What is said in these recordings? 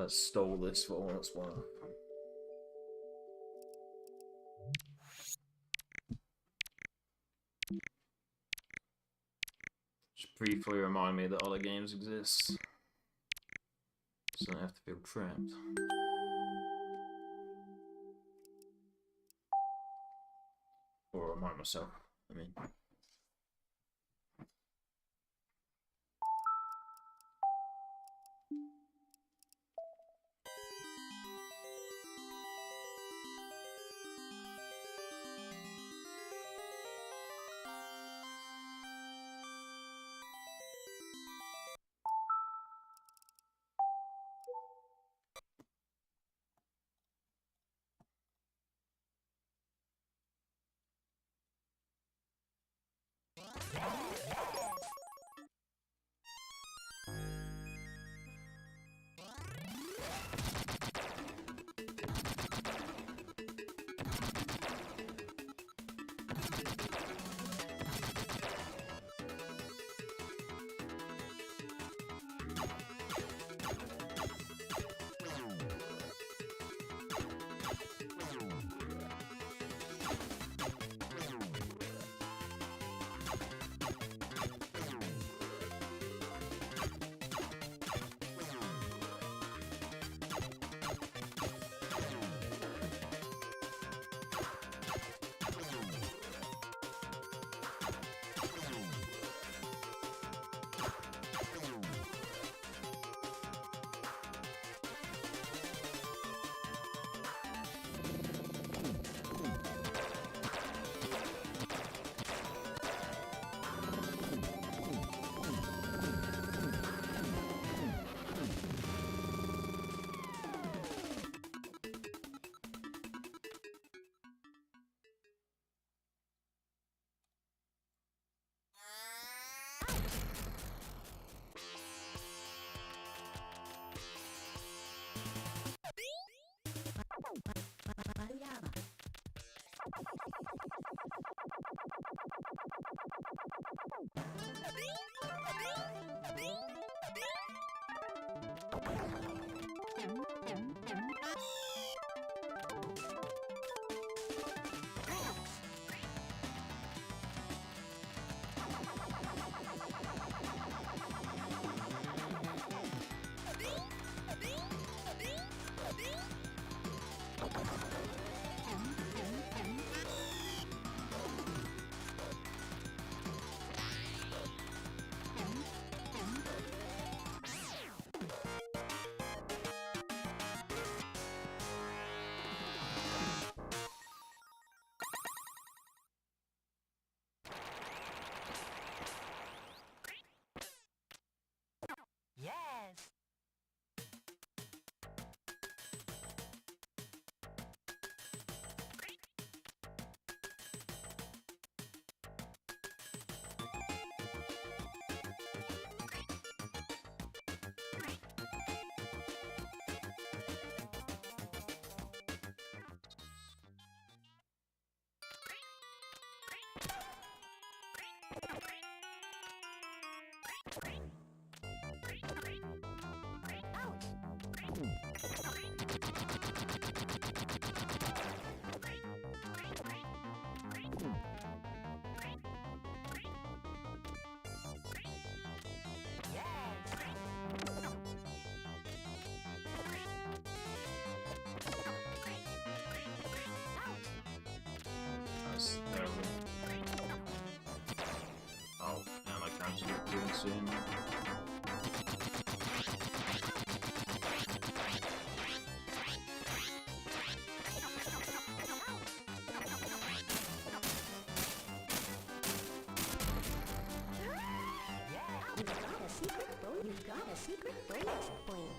Let's stall this for all it's worth. Just briefly remind me that other games exist, so I don't have to feel trapped. Or remind myself, I mean. Oh, and I can't keep doing soon. You've got a secret bonus point.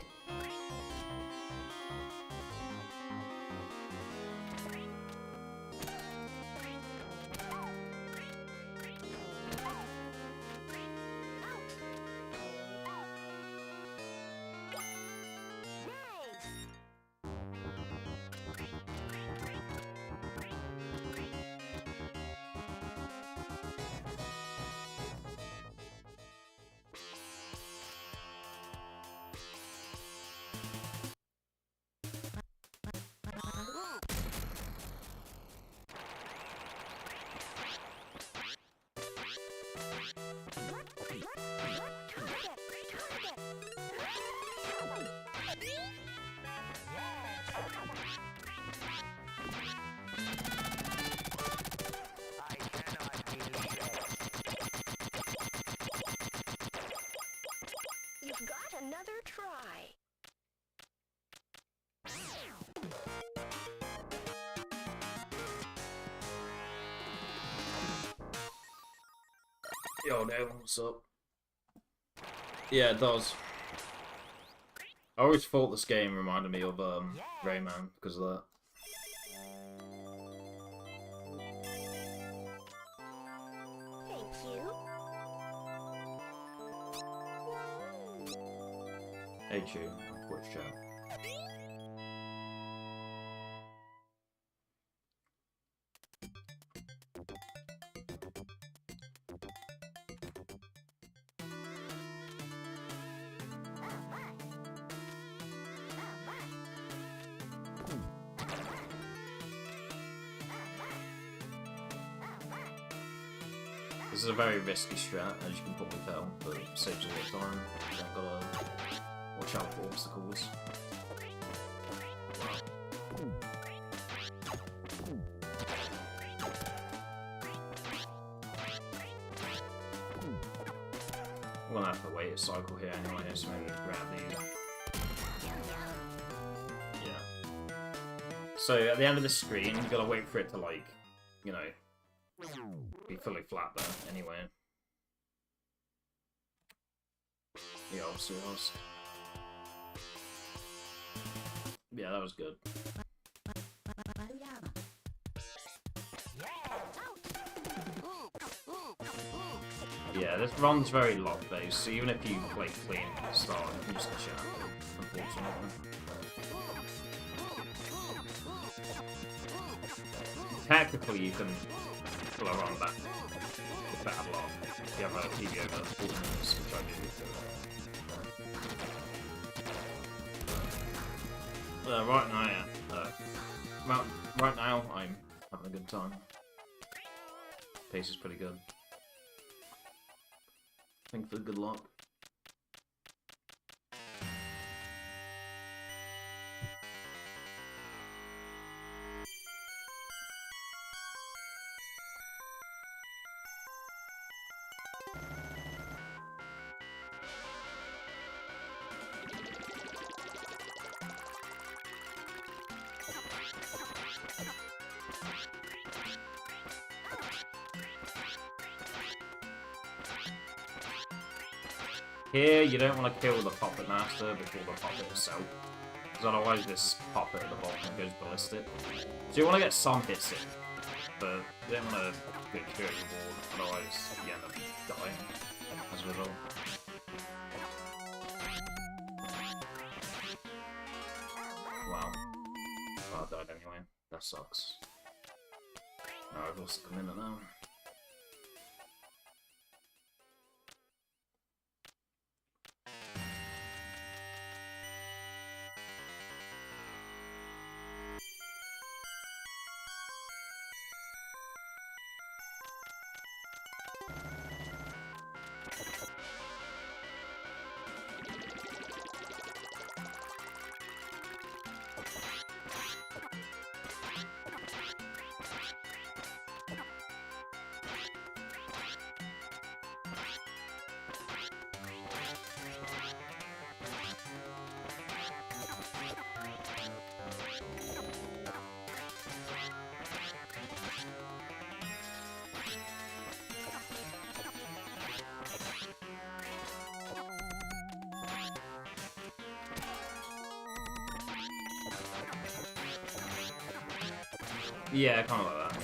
Yo, Dale, what's up? Yeah, it does. I always thought this game reminded me of Rayman because of that. Thank you. Hey, Chew, Twitch chat. This is a very risky strat, as you can probably tell, but it saves a lot of time. You don't gotta watch out for obstacles. I'm gonna have to wait a cycle here anyway, so maybe grab these. Yeah. So at the end of the screen, you gotta wait for it to, like, you know, be fully flat there anyway. Yeah, obviously it was. Yeah, that was good. Yeah, this run's very lock-based, so even if you play clean at the start, you can just chat, unfortunately. Technically, you can pull a run back with bad luck if you have a TV over 40 minutes, which I do. Right now, yeah. Right now, I'm having a good time. Pace is pretty good. Thanks for the good luck. Here, you don't want to kill the Puppet Master before the puppet itself, because otherwise this puppet at the bottom goes ballistic. So you want to get some hits in, but you don't want to get killed reward, otherwise you end up dying as a result. Wow. Well, I died anyway. That sucks. Oh, I've lost the commitment now. Yeah, kind of like that.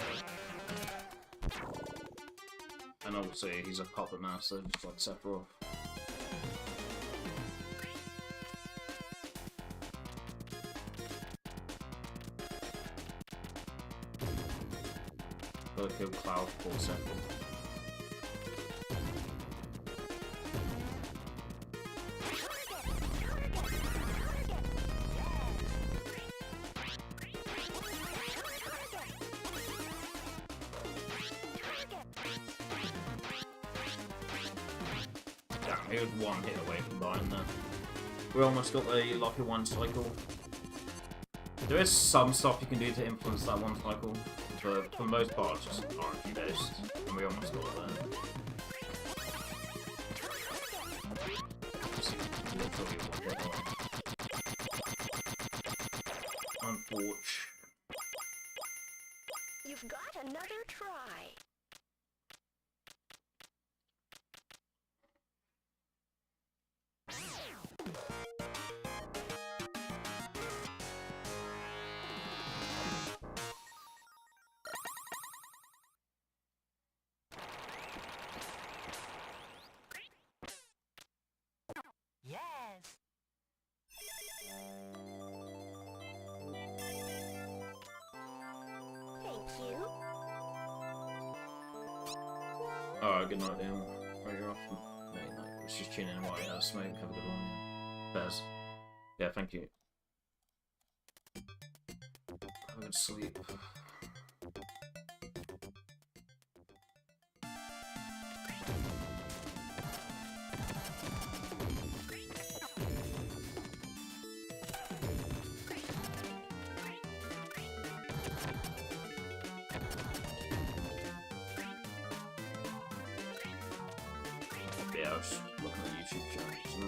And obviously, he's a puppet master, just like Sephiroth. Gotta kill Cloud for Sephiroth. He was one hit away from dying there. We almost got the lucky one cycle. There is some stuff you can do to influence that one cycle, but for the most part it's just RNG based, and we almost got it there. Literally one hit away. Unfortunate. You've got another try. you. Alright, good night, Liam. Right, you're off. No, no, let's just tune in while you have a smoke. Have a good one. Bez. Yeah, thank you. Have a good sleep. Yeah, I was looking at YouTube channels now.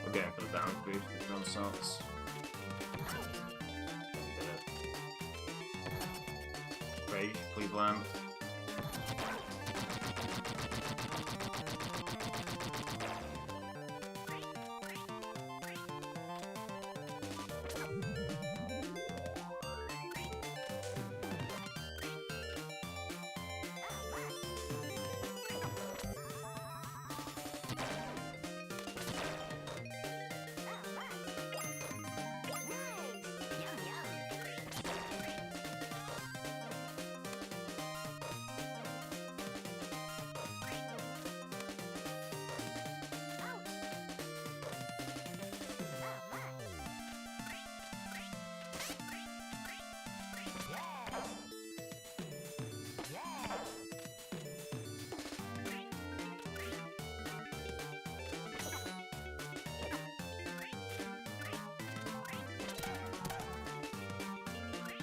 We're going for the damage boost with run starts. Rage, please land.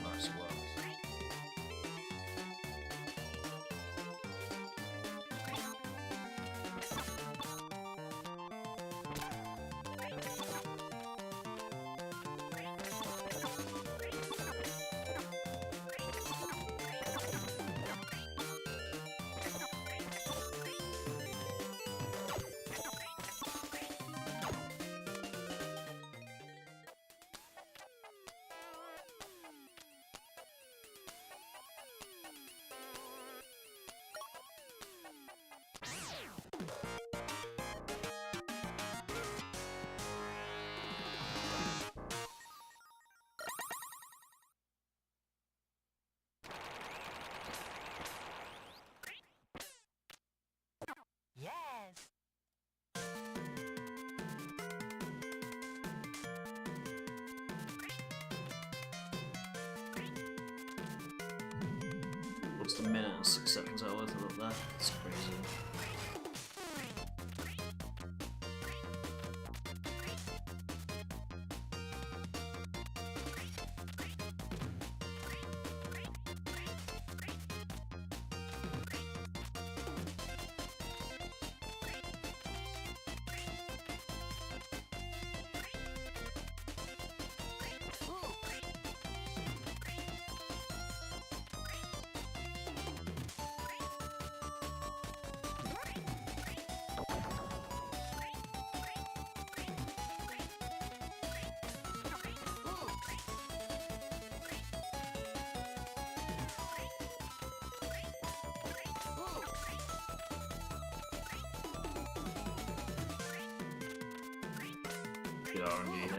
Nice work. Yes. What's the minute and 6 seconds I worth of that? It's crazy. Good RNG here.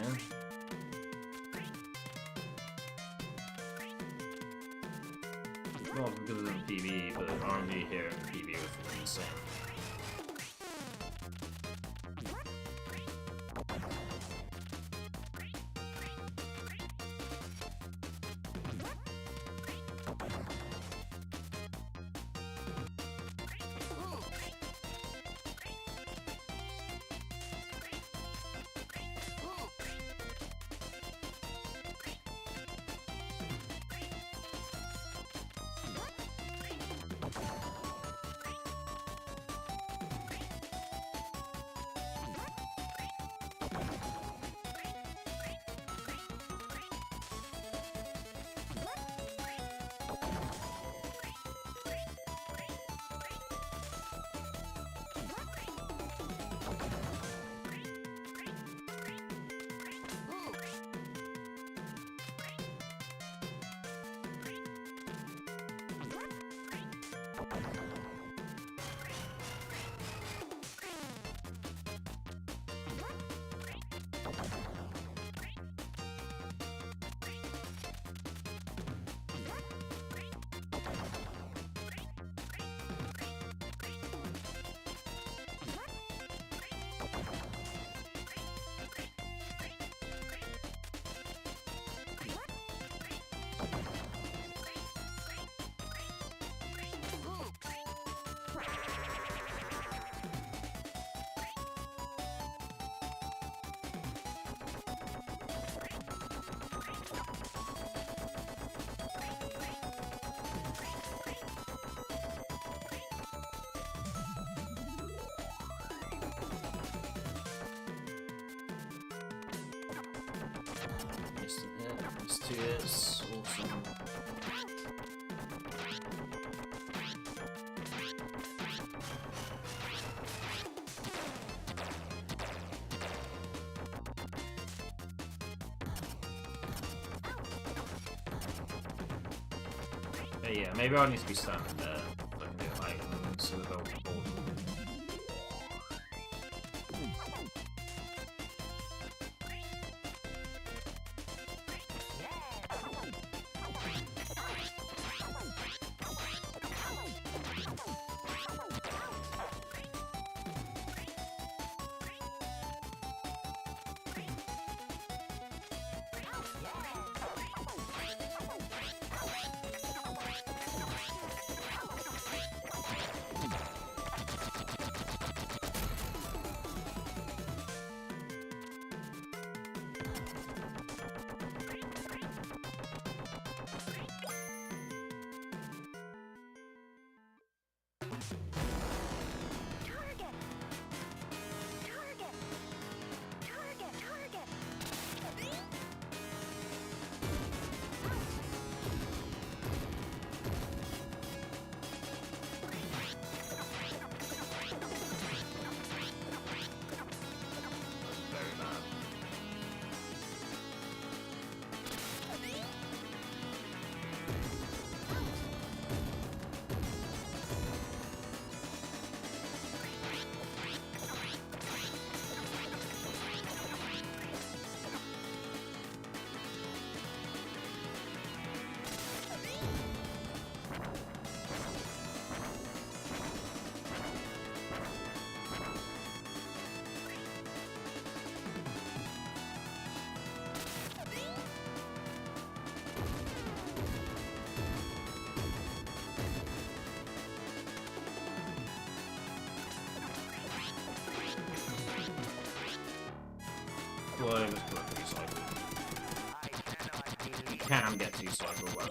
Not because of the PvE, but RNG here and PvE was insane. hits, 2 hits. Awesome. Yeah, maybe I need to be standing there. So I can do it like so the belt board. Well, let's put a 2-cycle. You can get 2-cycle well.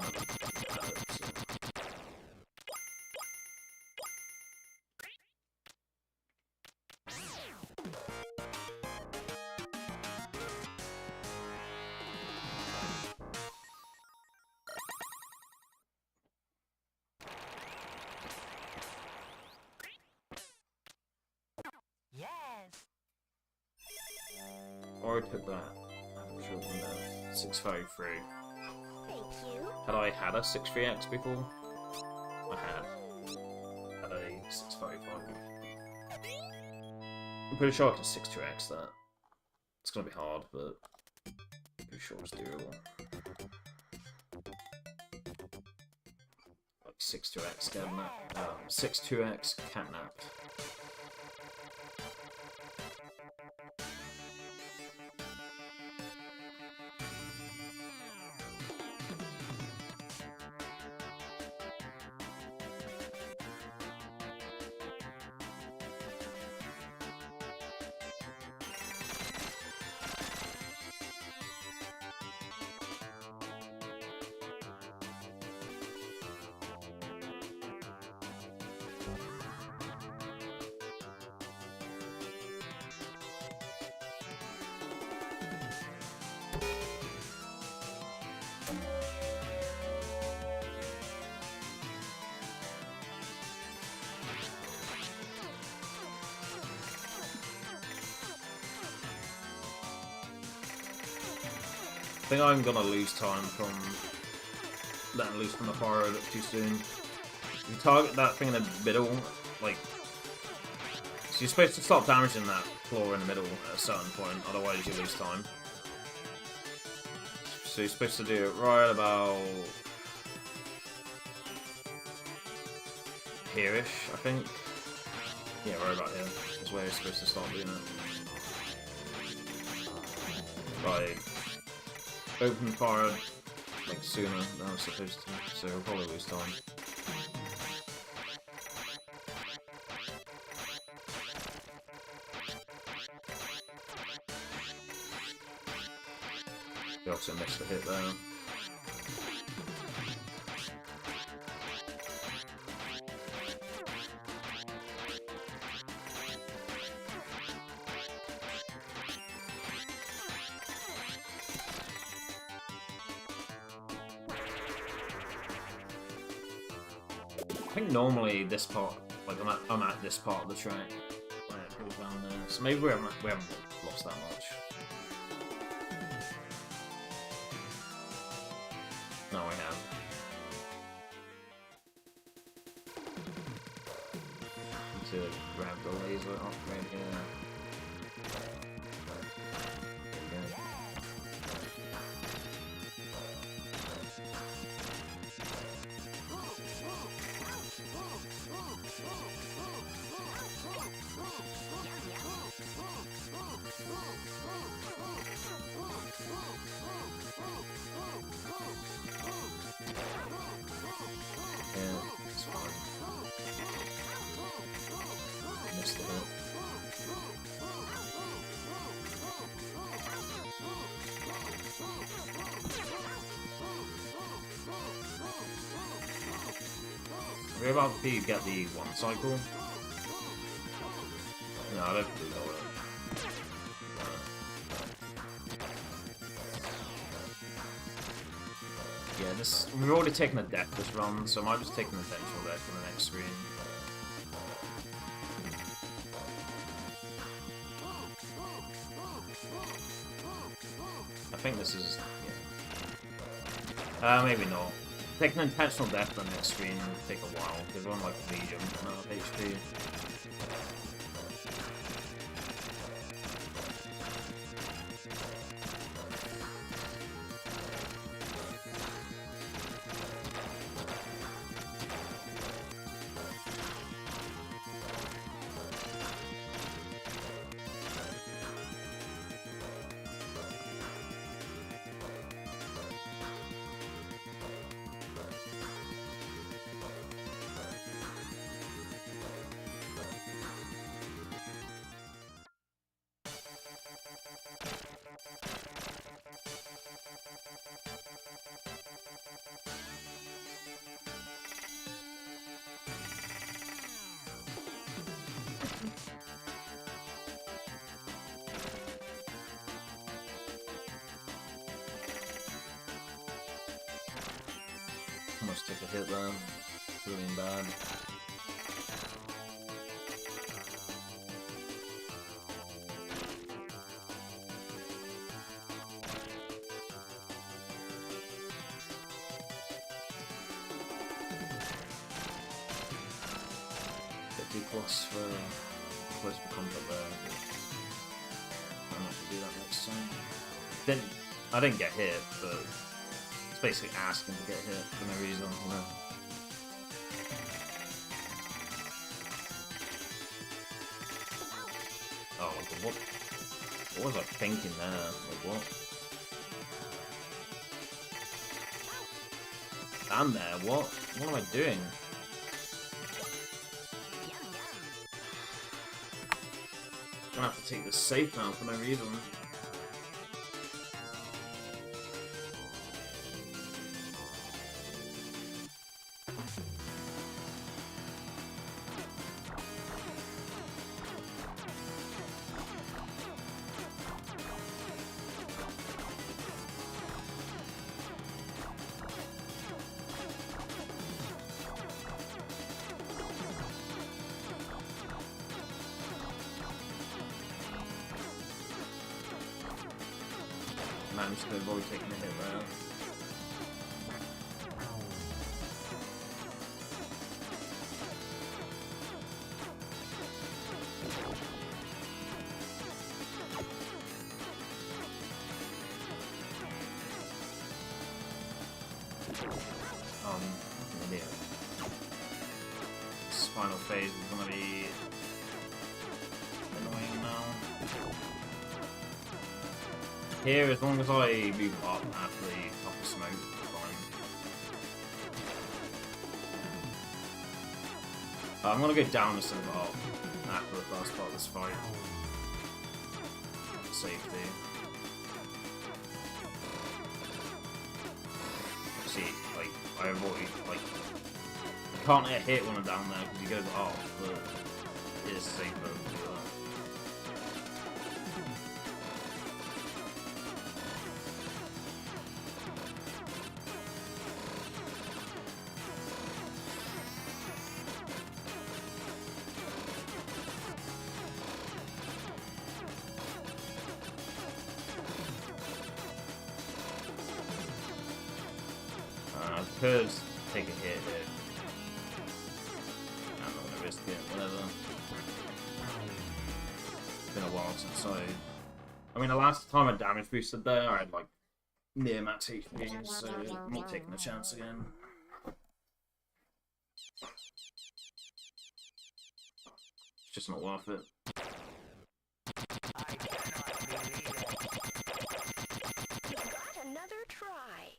Yes. Or I took that. I'm sure from there. 653. Thank you. Had I had a 63X before? I had a 655. I'm pretty sure I can 62X that. It's gonna be hard, but I'm pretty sure it's doable. Like 62X catnap. 62X catnap. I think I'm gonna lose time from letting loose from the fire too soon. You target that thing in the middle, like, so you're supposed to stop damaging that floor in the middle at a certain point, otherwise you lose time. So you're supposed to do it right about here-ish, I think. Yeah, right about here is where you're supposed to start doing it. Like, open fire like sooner than I was supposed to, so I'll probably lose time. They also missed the hit there. think normally this part, like I'm at this part of the track when it goes down there, so maybe we haven't lost that much. No, we have. Need to grab the laser upgrade here. We're about to get the one cycle. No, I don't do that. Yeah, this we've already taken a death this run, so I might just take an intentional death on the next screen. I think this is maybe not. Take an intentional death on the next screen will take a while, because we're on like medium amount of HP. Almost took a hit there. Really bad. Plus for close to combat there. I'm not gonna do that next time. I didn't get hit, but it's basically asking to get hit for no reason. You know? Oh, what was I thinking there? Like what? Stand there. What am I doing? I'm gonna have to take this safe now for no reason. Managed to avoid taking a hit there. Idiot. This final phase is gonna be annoying now. Here, as long as I move up after the top of smoke, fine. I'm gonna go down instead of up after the first part of this fight. Safety. See, like, I avoid, like, I can't get hit when I'm down there because he goes off, but it is safer to do that. could take a hit here. I'm not gonna risk it, whatever. It's been a while since I mean, the last time I damage boosted there, I had like near max HP, so I'm not taking the chance again. It's just not worth it. You got another try.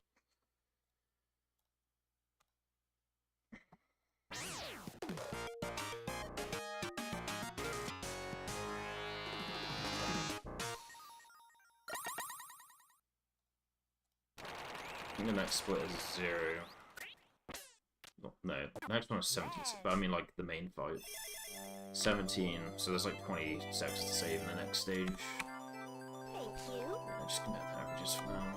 I think the next split is 0. No, the next one is 17, but I mean like the main fight. 17, so there's like 20 seconds to save in the next stage. Thank you. Yeah, just gonna have averages for now.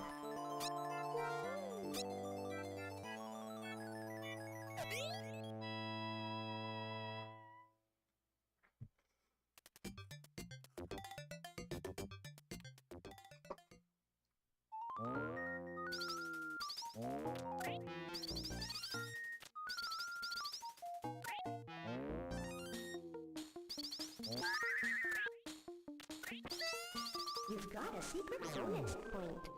You've got a secret bonus point.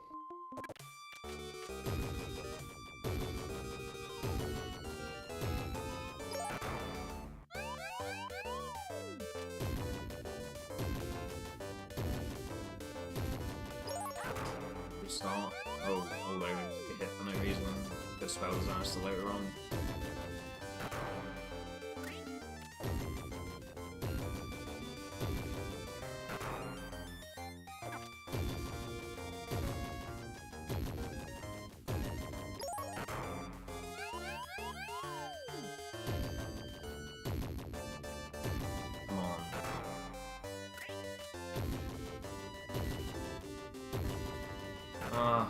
Restart. Oh, although I took a hit for no reason. The spell was asked later on. Come on. Ah.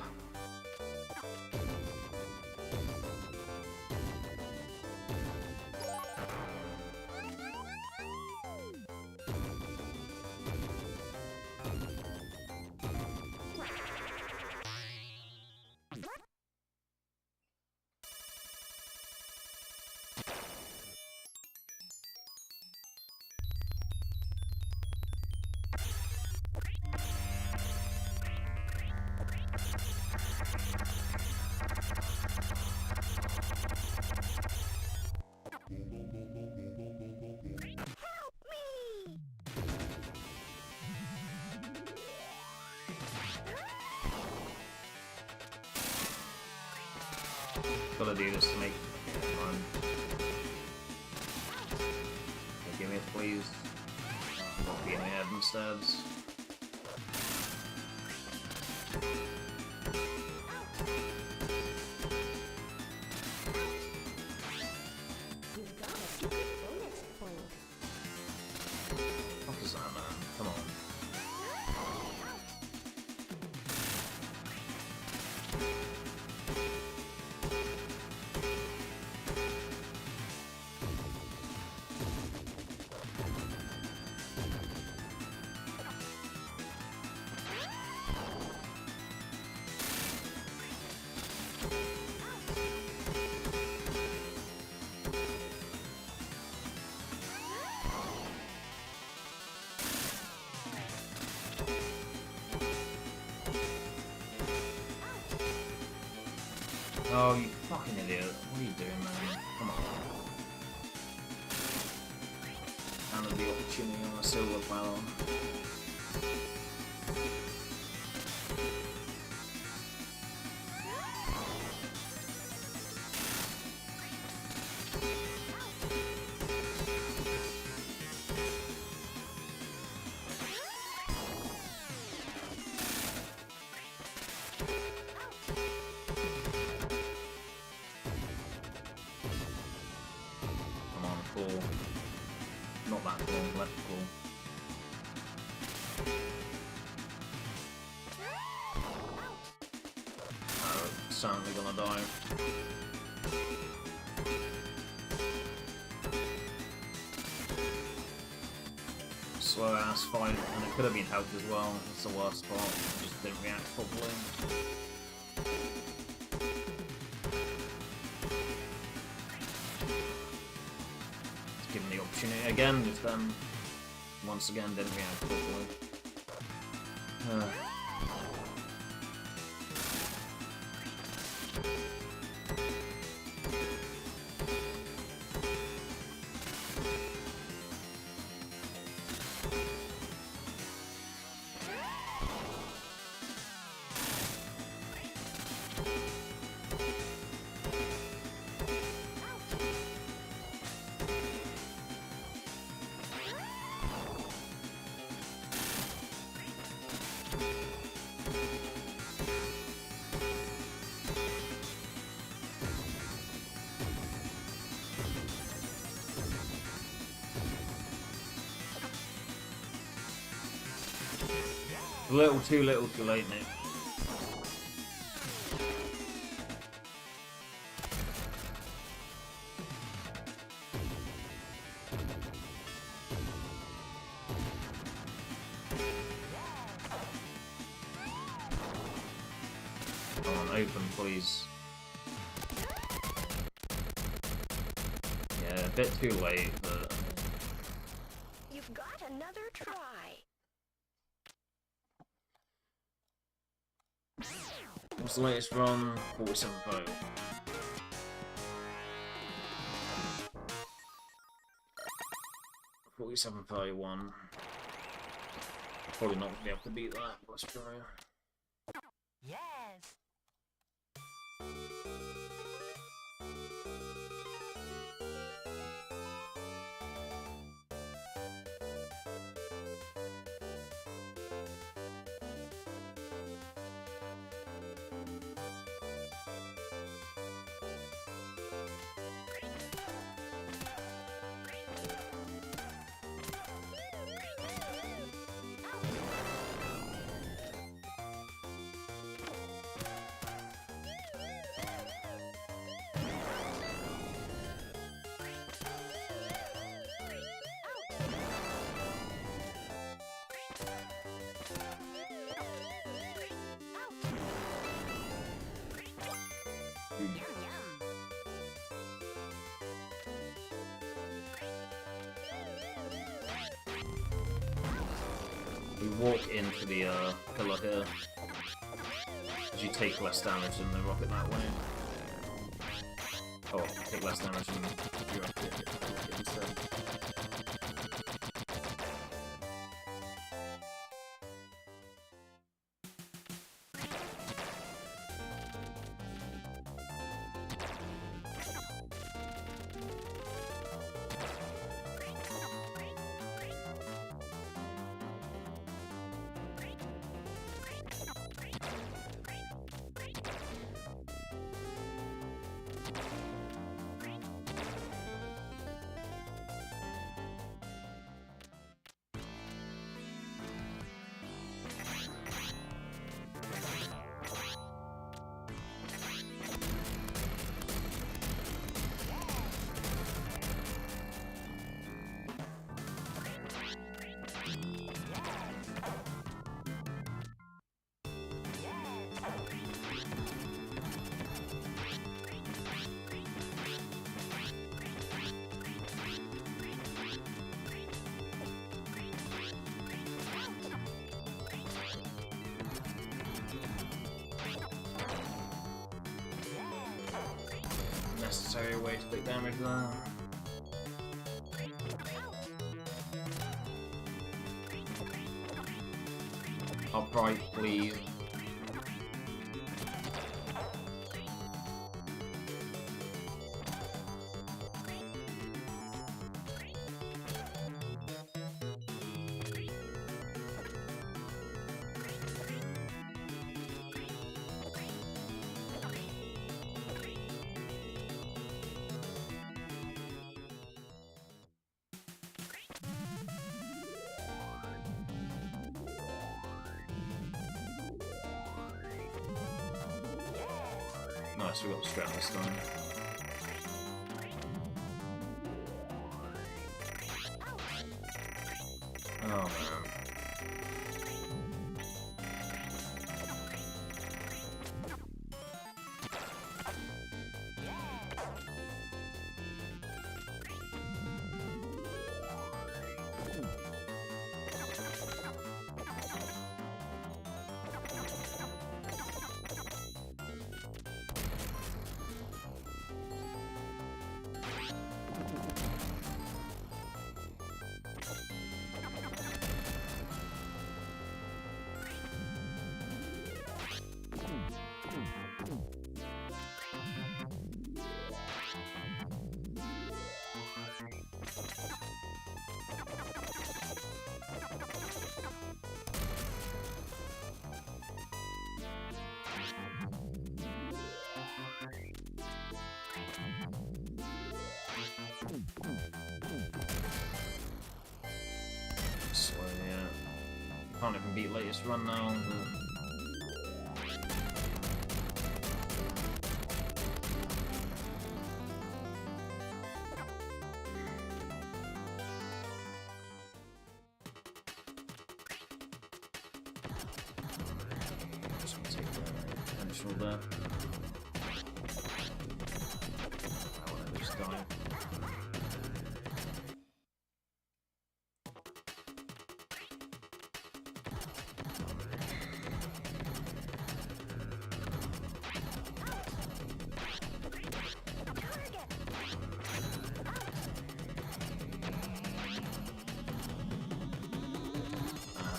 Help me! Gotta do this to make fun. Give me it, please. Not being ahead instead. You've got a secret bonus point. What is that, man? Come on. Oh, you fucking idiot. What are you doing, man? Come on. Handle the opportunity on a silver platter. Come on, cool. Not that cool, left cool. Certainly gonna die. Slow ass fight, and it could have been helped as well. That's the worst part. It just didn't react properly. again with them. Once again, didn't react properly. Little too late, mate. Come on, open, please. Yeah, a bit too late, but... You've got another try. What's the latest run? 47.0. $47.31. Probably not gonna be able to beat that, but let's try. Yes. We walk into the pillar here. As you take less damage than the rocket that way. Oh, take less damage than you rocket instead. Necessary way to take damage there. Upright, please. Nice, we got the strap this time. Oh man. can't even beat latest run now, but... Just gonna take the potential there. I wanna just die.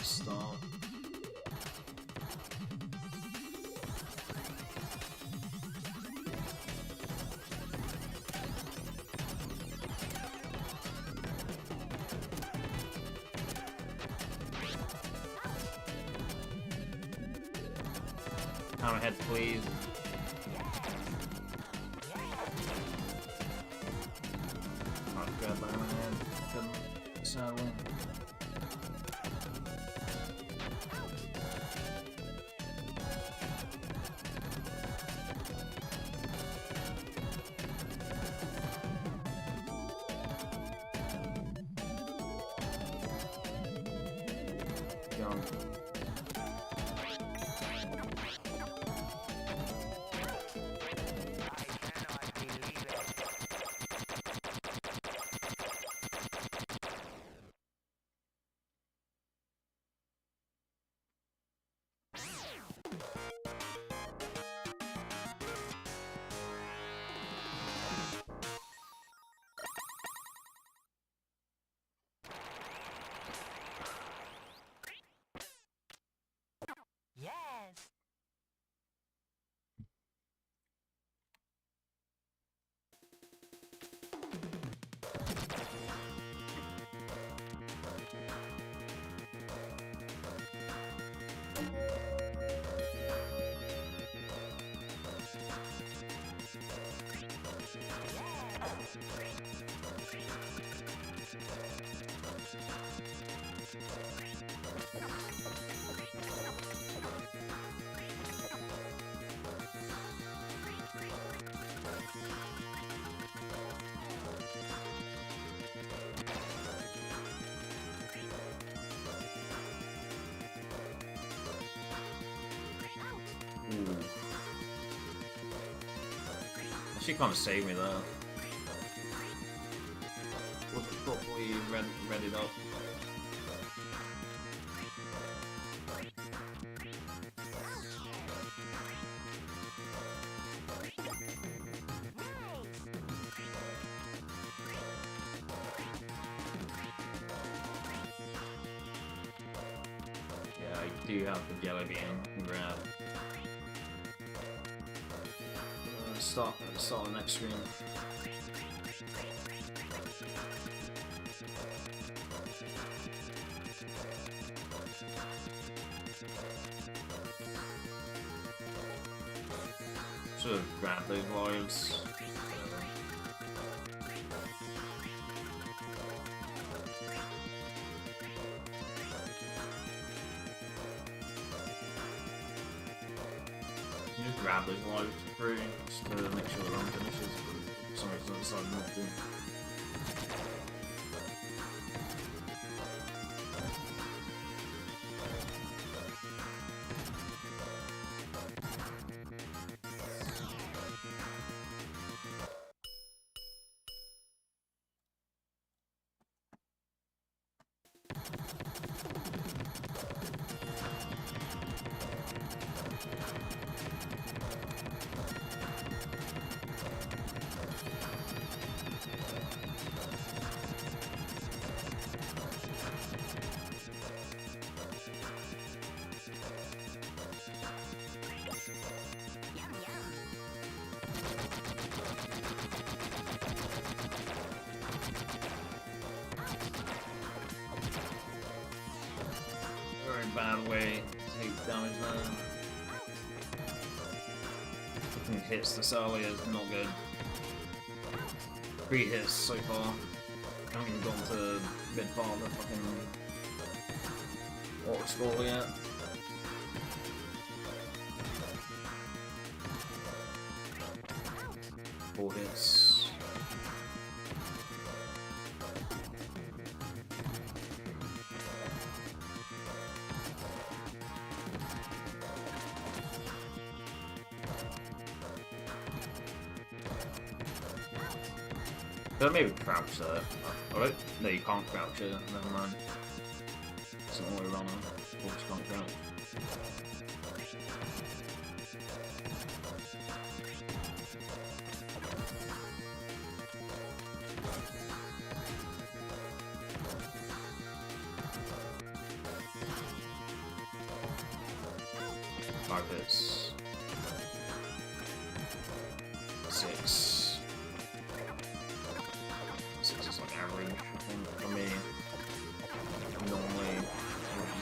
Start. Hammer head, please. I'll grab my hammer head. Couldn't, sadly. Gone. Yes. Ooh. She kind of saved me there. Wasn't properly readied up. Yeah, I do have the jelly bean grab. Start the next screen. Should have grabbed those lives. You just grab those lives through just to make sure the run finishes, but for some reason I decided not to. Very bad way to take damage there. Fucking hits this early is not good. 3 hits so far. I haven't even gone to mid part of the fucking got a score yet. Four hits. Maybe crouch there. Alright. No, you can't crouch it. Never mind. It's not way wrong. Or just can't crouch. Five hits. 6. 6 is like average, I think, for me. Normally,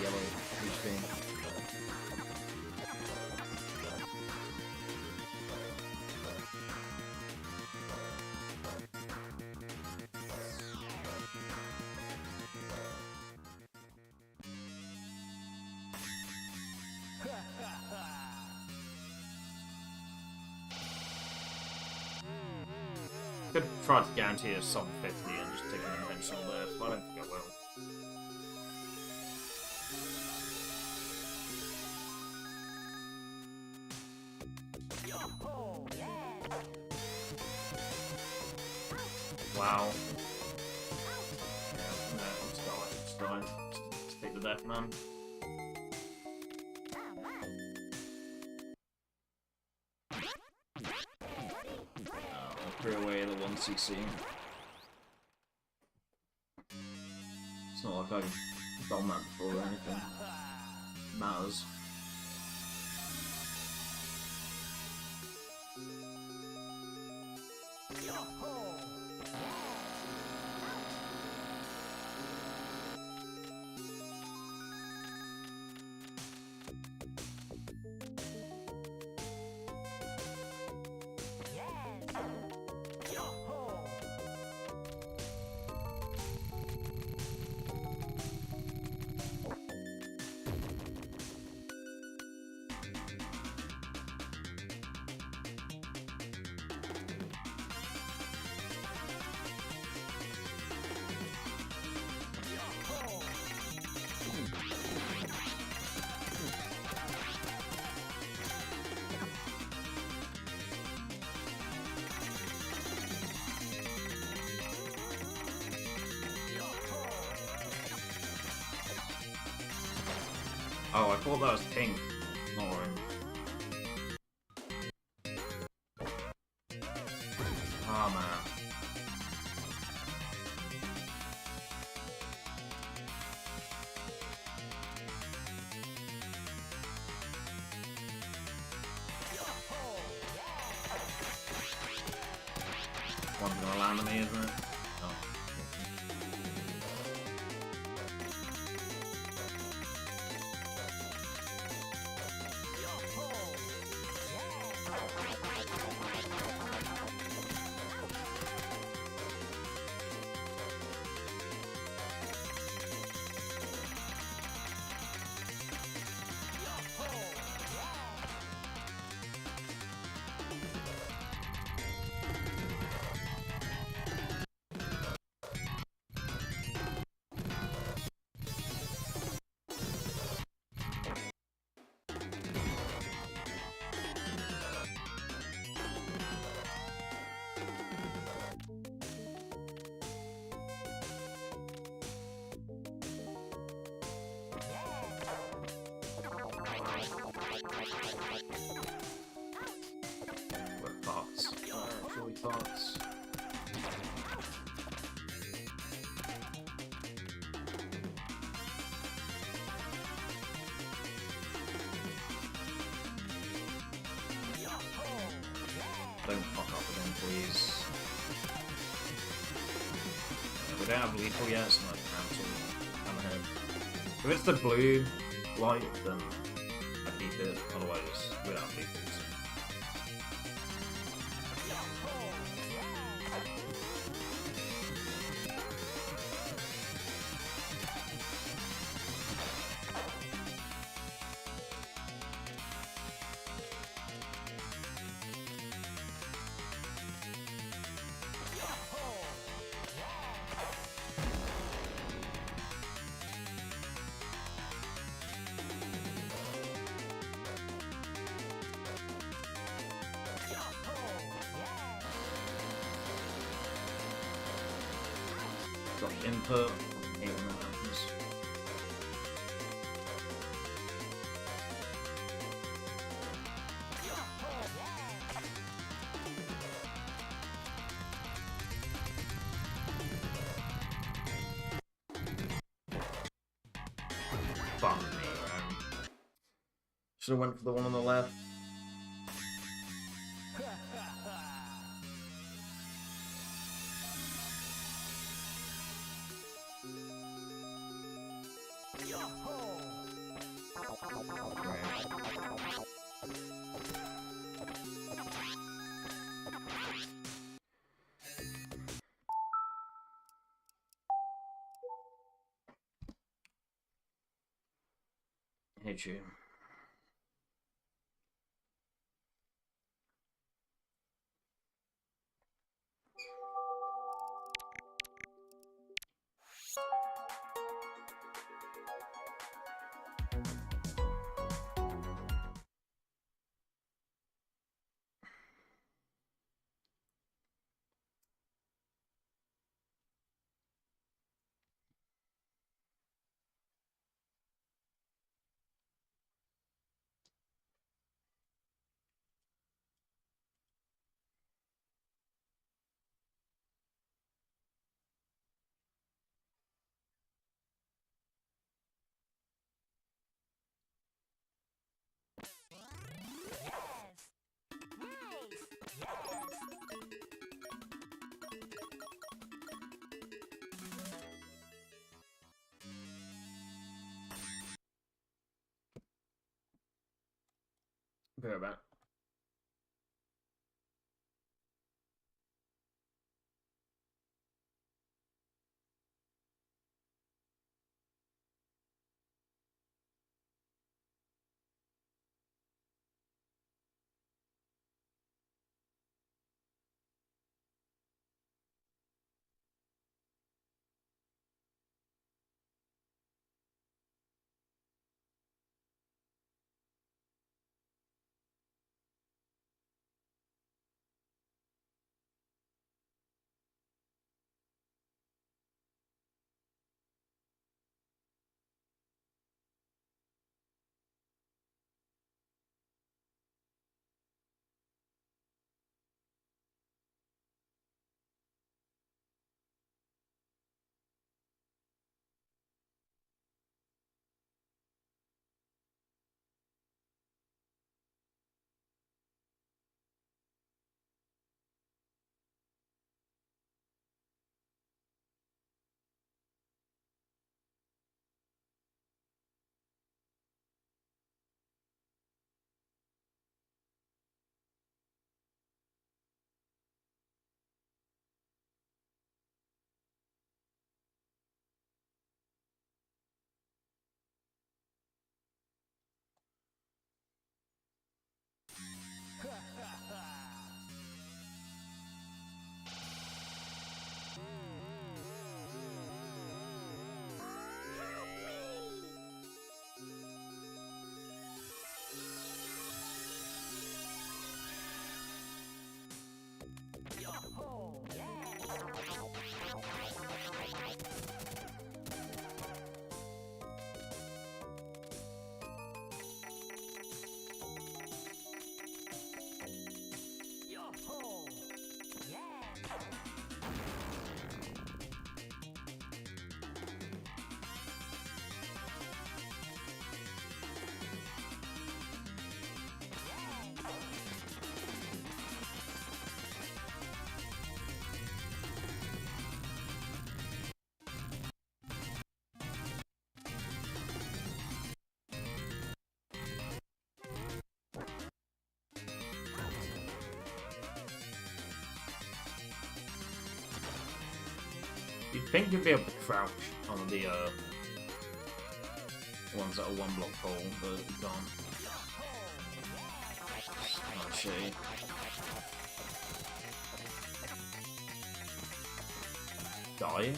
yellow HP. Could try to guarantee a sub 50 and just take an intentional there, but I don't think I will. Wow. Yeah, no, just die. Just take the death, man. Threw away the 1cc. It's not like I've done that before or anything. Matters. Oh, I thought that was pink, not orange. Ah, man. One's gonna land on me, isn't it? Oh. What thoughts? Actually thoughts. Don't fuck up again, please. We don't have lethal yet, so I cancel. I'm ahead. If it's the blue light, then I keep it. Otherwise, we don't have lethal. Drop input. Hate when that happens. Bum me, man. Should have went for the one on the left. Hate you. Be right back. You'd think you'd be able to crouch on the ones that are one block tall, but you can't. Oh, shitty. Die?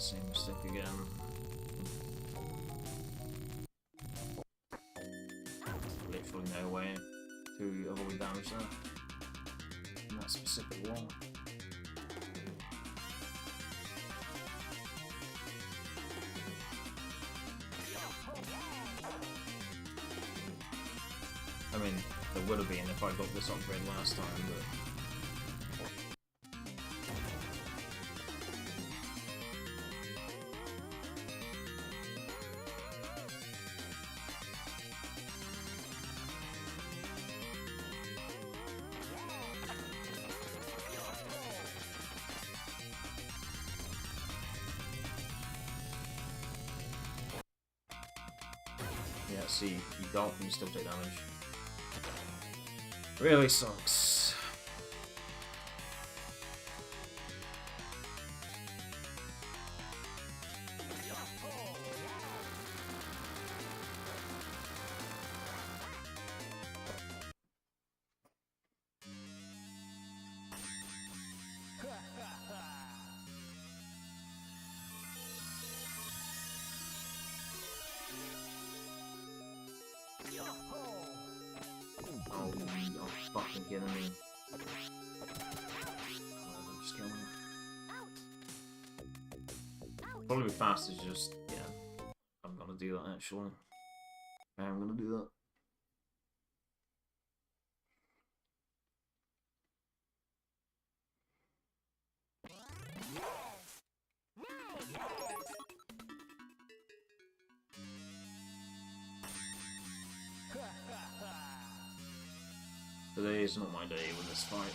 Same mistake again. Literally no way to avoid damage there. In that specific one. I mean, there would have been if I got this upgrade last time, but... Yeah, see, you don't, you still take damage. Really sucks. Oh, you're fucking kidding me. Just kill me. Probably fast is just, yeah. I'm gonna do that actually. I'm gonna do that. Today is not my day with this fight.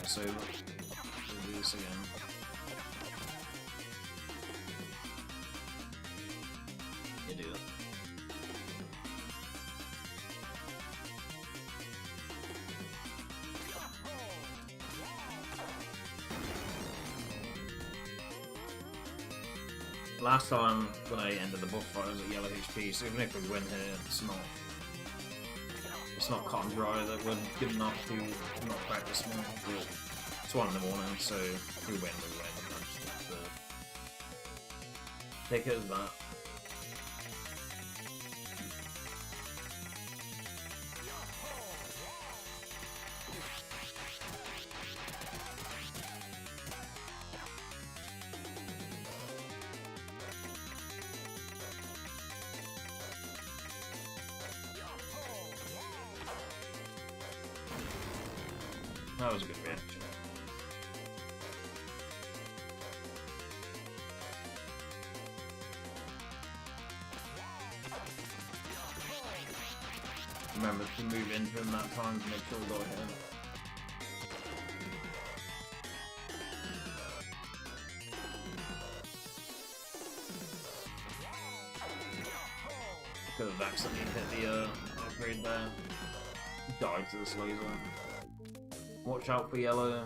So, we'll do this again. You do it. Last time when I ended the boss fight I was at yellow HP, so even if we win here, it's not cut and dry that we're good enough to not practice more. It's 1 in the morning, so if we win, we win. I just have to take it as that. That was a good reaction. Remember to move into him that time to make sure we got hit him. Could have accidentally hit the upgrade there. Died to this laser. Watch out for yellow.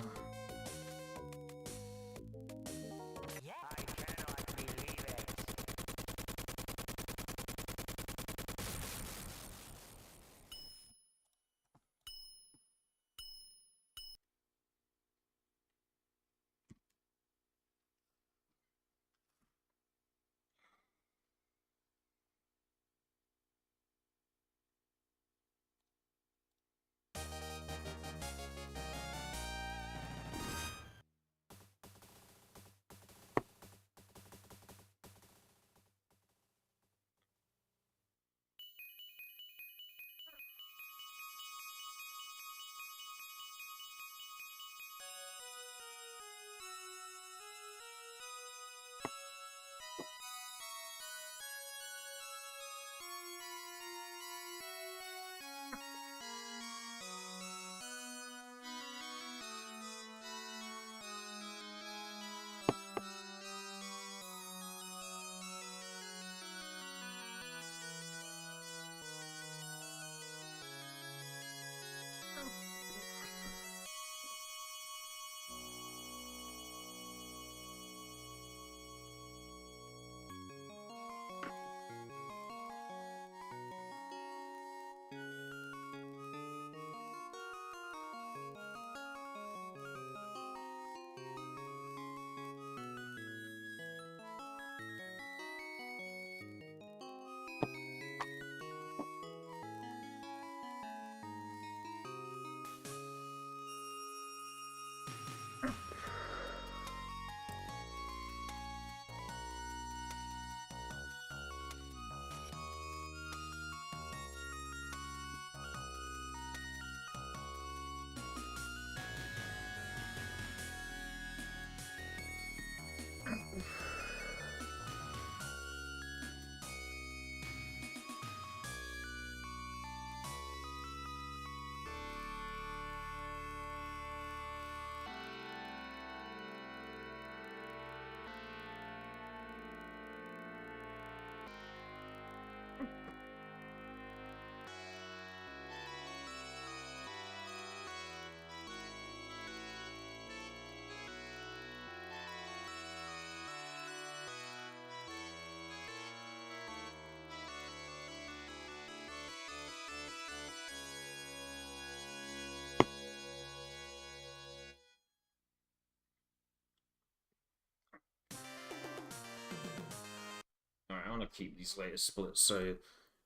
Alright, I want to keep these latest splits, so I'm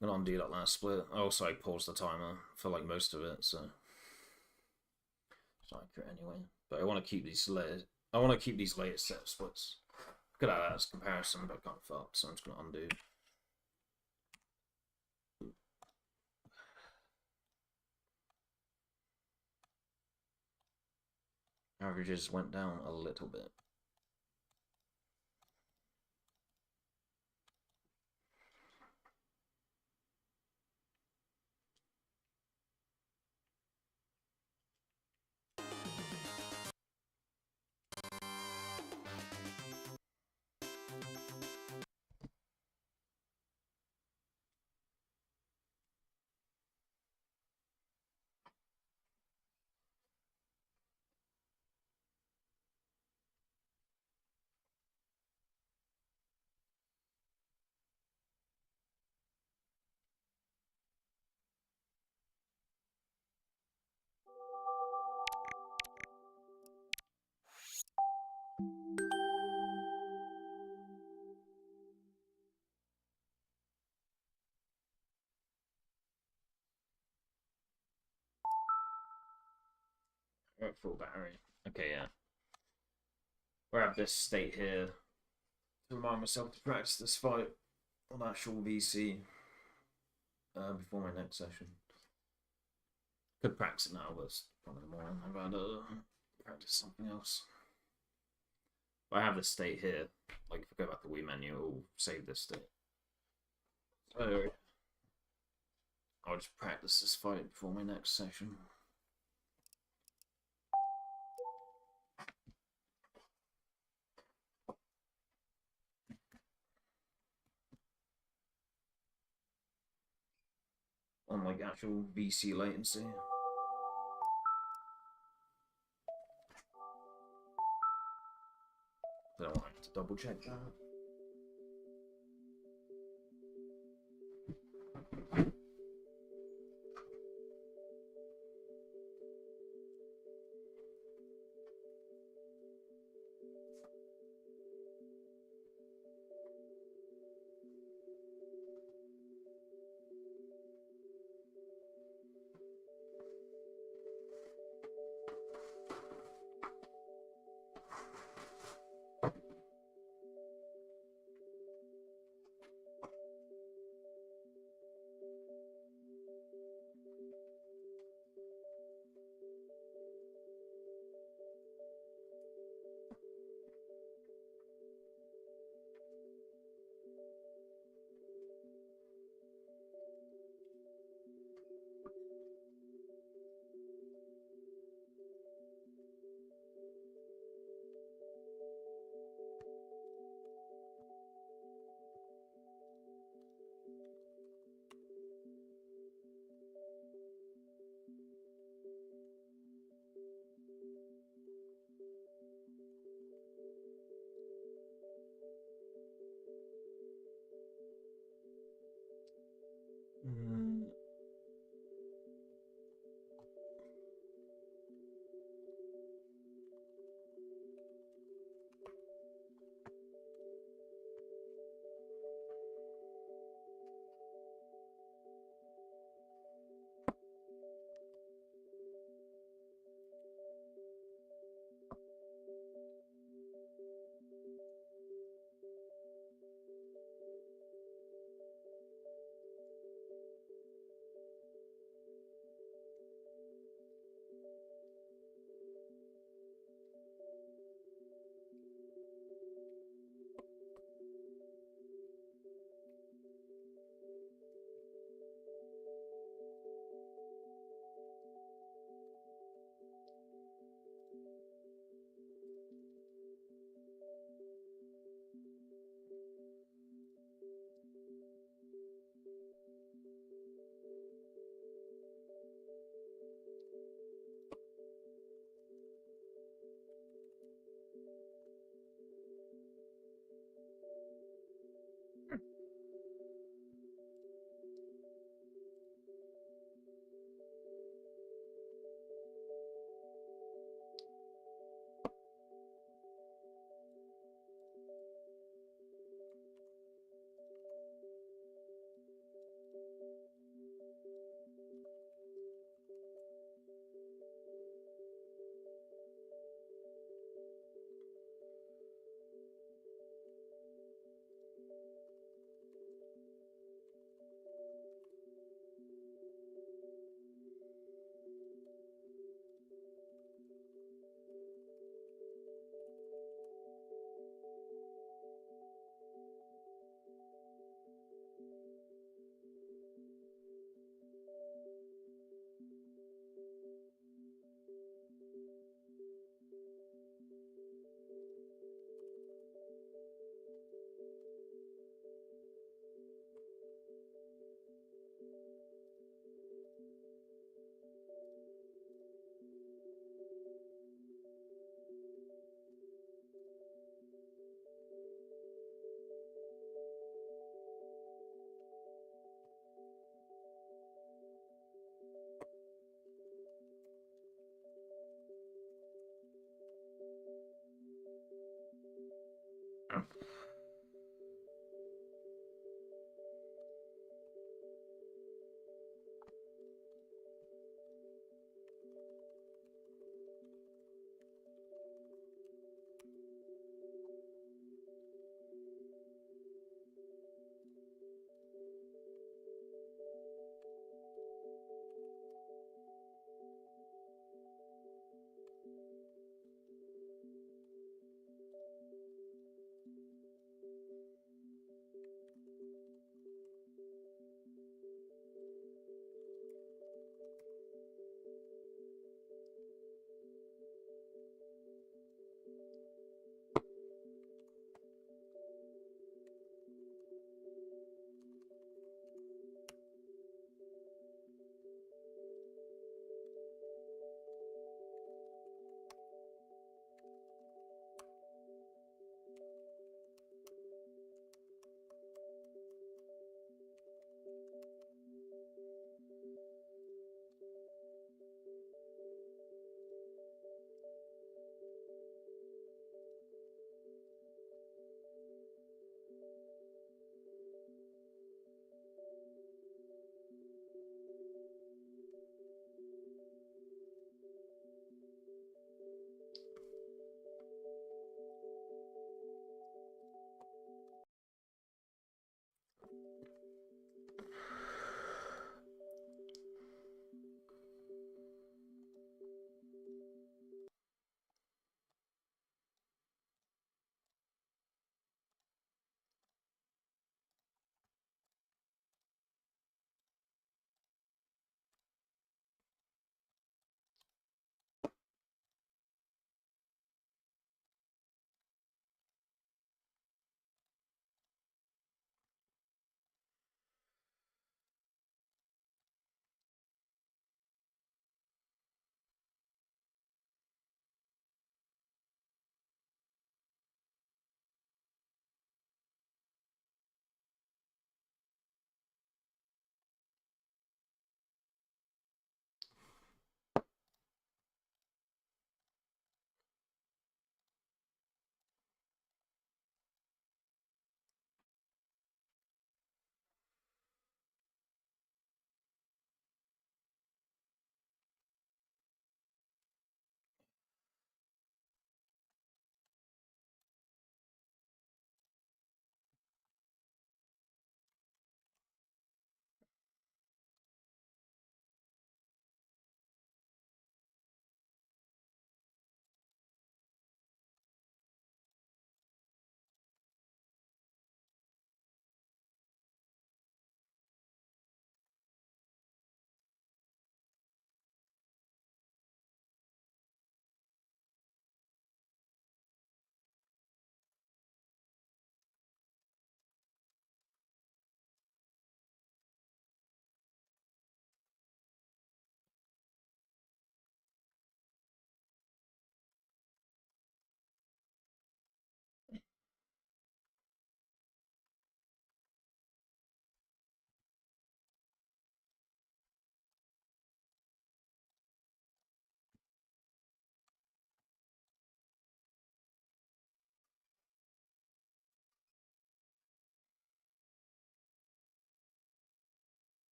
gonna undo that last split. I also paused the timer for like most of it, so it's not accurate anyway. But I want to keep these latest. I want to keep these latest set of splits. Could have that as a comparison, but I can't fill up, so I'm just gonna undo. Averages went down a little bit. Alright, full battery. Okay, yeah. Grab this state here to remind myself to practice this fight on actual VC before my next session. Could practice it now, but it's probably more. I'd rather practice something else. If I have this state here, like if I go back to the Wii menu, it will save this state. So I'll just practice this fight before my next session. On like actual VC latency. I don't want to double check that.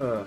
Ugh.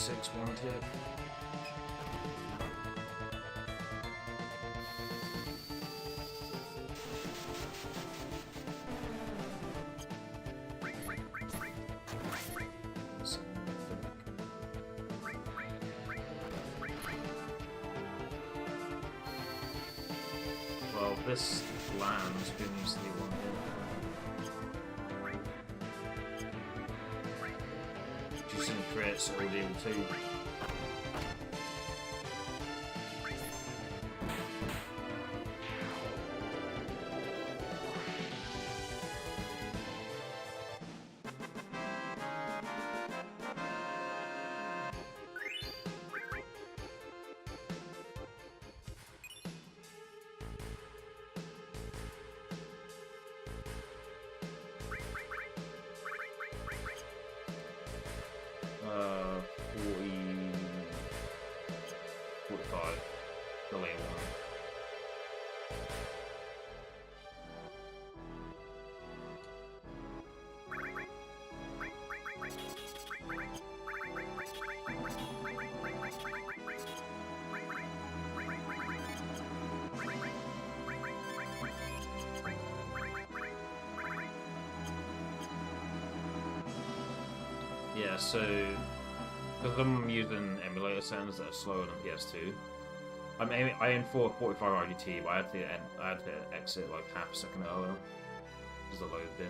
46 one tip. Well, this land's been easily one hit. Just in crits or deal too. Uh, 40... 45. The late one. Yeah, so because I'm using emulator settings that are slower than PS2, I aim for 45 RGT, but I had to exit like half a second earlier because the load diff.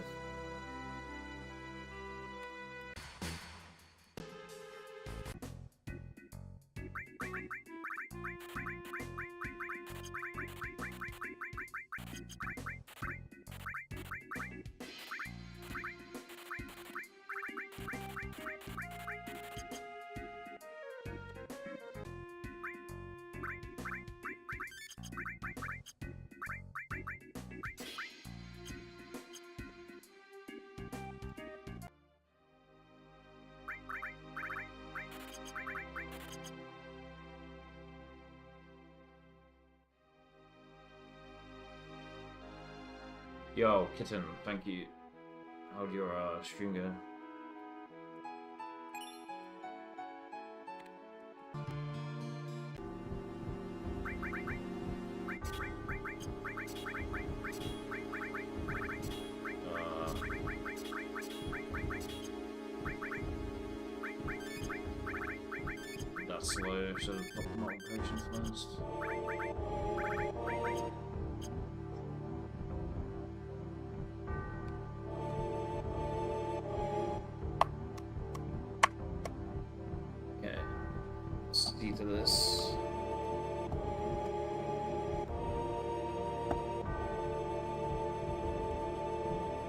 Yo, Kitten, thank you. How'd your stream go? That's slow, should have popped my patience first. To this.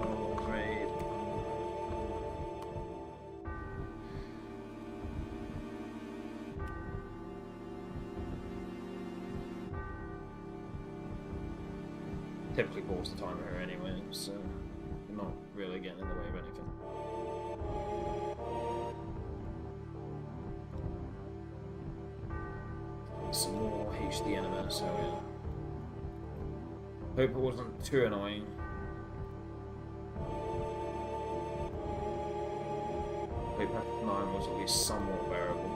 Oh, great. Typically pause the timer here anyway, so you're not really getting in the way of anything. Some more HD NMS, oh yeah. Hope it wasn't too annoying. Hope F9 was at least somewhat bearable.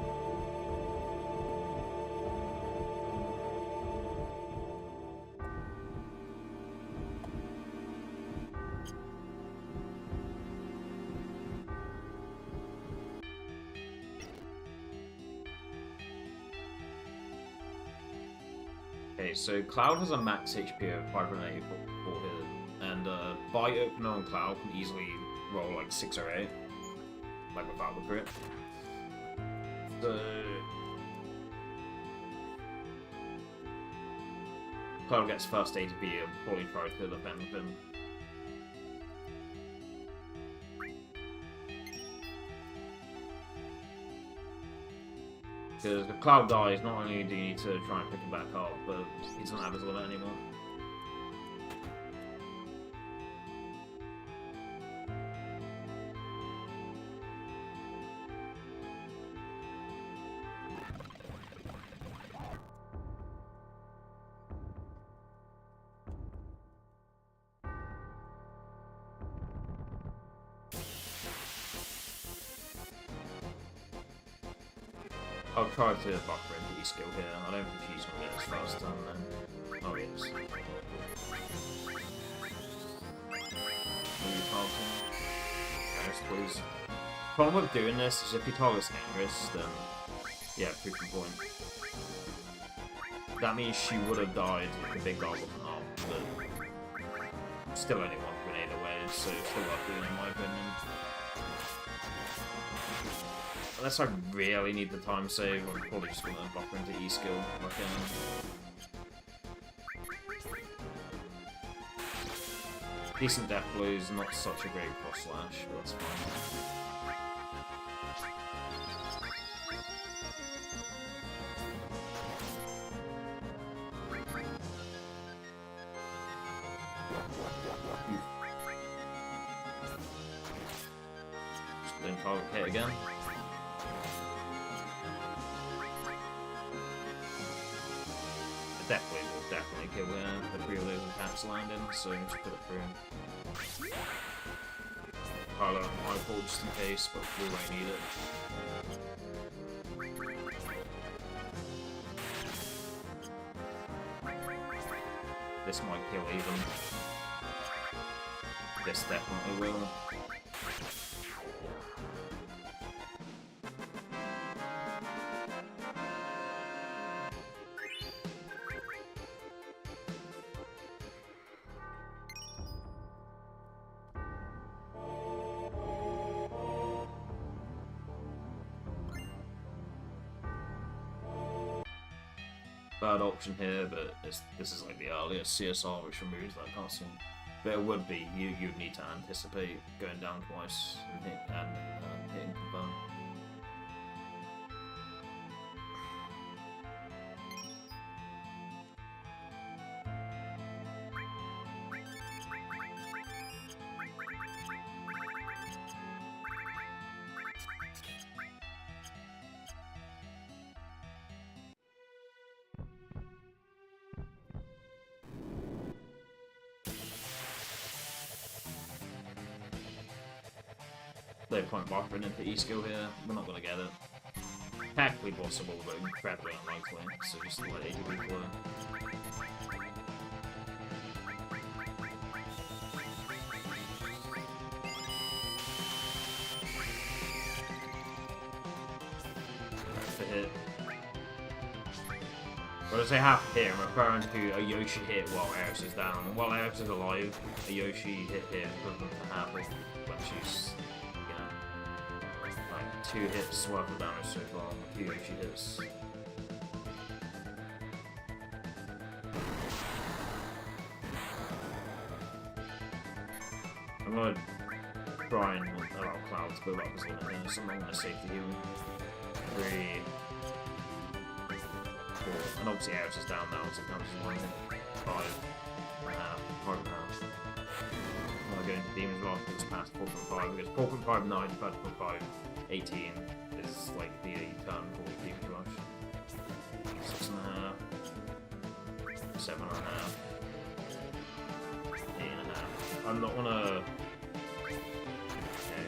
Okay, so Cloud has a max HP of 584 here, and by opener on Cloud can easily roll like 6 or 8, like without the crit. So Cloud gets first aid to be a probably try to defend with him. Because if Cloud dies, not only do you need to try and pick him back up, but he doesn't have his limit anymore. I'll try to buffer into E-skill here. I don't think she's going to get as fast done then. Oh, yes. Yes, please. Problem with doing this is if he targets Angris, then yeah, proof of point. That means she would have died if the big guy wasn't up, but still only one grenade away, so still worth doing in my opinion. Unless I really need the time save, I'm probably just gonna buffer into E-skill if I can. Decent death blows, not such a great cross slash, but that's fine. Just don't target hit again. The death blade will definitely kill the preload with Cap's landing, so just put it through. I'll my pull just in case, but we won't need it. This might kill even. This definitely will. Bad option here, but this is like the earliest CSR which removes that costume. But it would be, you'd need to anticipate going down twice and hitting confirm. No point buffering into E-skill here, we're not going to get it. Technically possible, but incredibly unlikely, so just let ADB flow. That's the hit. When I say half hit, I'm referring to a Yoshi hit while Eris is down. While Eris is alive, a Yoshi hit here equivalent to half of when she's 2 hits worth of damage so far, 2 Yoshi hits. I'm gonna try and allow Cloud to build up his limit here, so I'm not gonna safety heal. 3, 4, and obviously Eris is down now, so it counts as 1 hit. 5.5, 5.5. I'm gonna go into Demon's Wrath, it's past 4.5, because 4.59 to 5.5. 18 is like the turn for Demon's Rush. 6.5, 7.5, 8.5. I'm not gonna. Okay.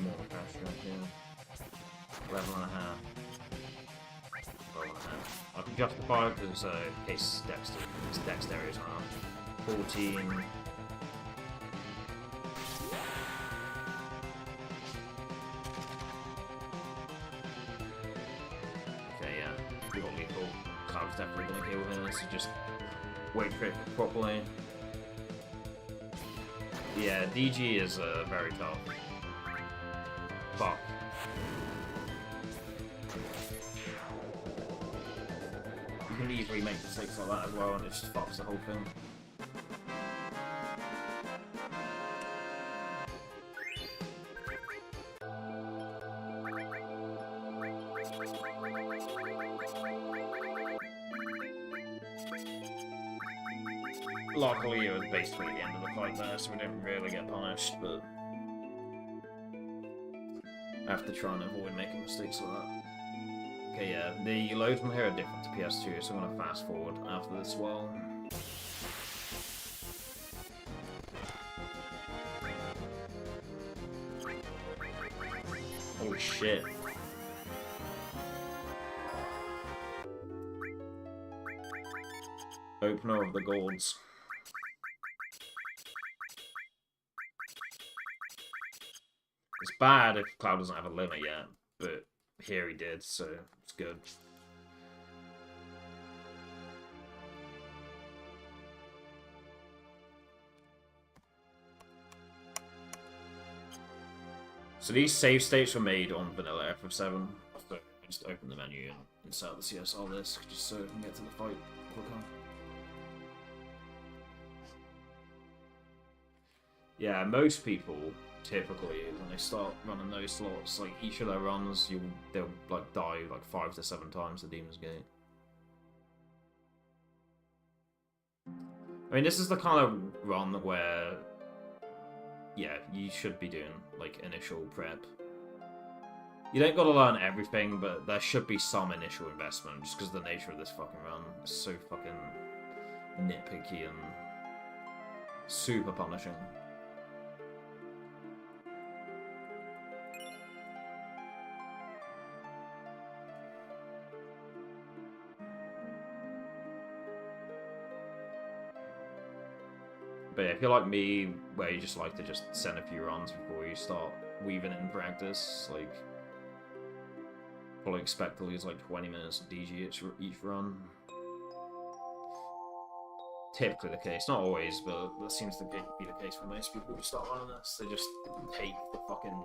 More faster up here. 11.5. 12.5. I can justify because case dexterity is half. 14. Okay, yeah. We got lethal. Cloud's definitely gonna kill him, so just wait for it properly. Yeah, DG is very tough. Fuck. You can easily make mistakes like that as well, and it just fucks the whole thing. luckily it was basically the end of the fight there, so we didn't really get punished, but I have to try and avoid making mistakes like that. Okay, yeah, the loads from here are different to PS2, so I'm gonna fast forward after this while. Holy shit. Opener of the Gourds. It's bad if Cloud doesn't have a limit yet, but here he did, so it's good. So these save states were made on vanilla FF7. So just open the menu and insert the CSR disk just so we can get to the fight quicker. Yeah, most people typically when they start running those slots, like each of their runs, they'll like die like 5 to 7 times the Demon's Gate. I mean, this is the kind of run where, yeah, you should be doing like initial prep. You don't gotta learn everything, but there should be some initial investment, just because the nature of this fucking run is so fucking nitpicky and super punishing. But yeah, if you're like me, where you just like to just send a few runs before you start weaving in practice, like, probably expect to lose like 20 minutes of DG each run. Typically the case, not always, but that seems to be the case for most people who start running this. They just take the fucking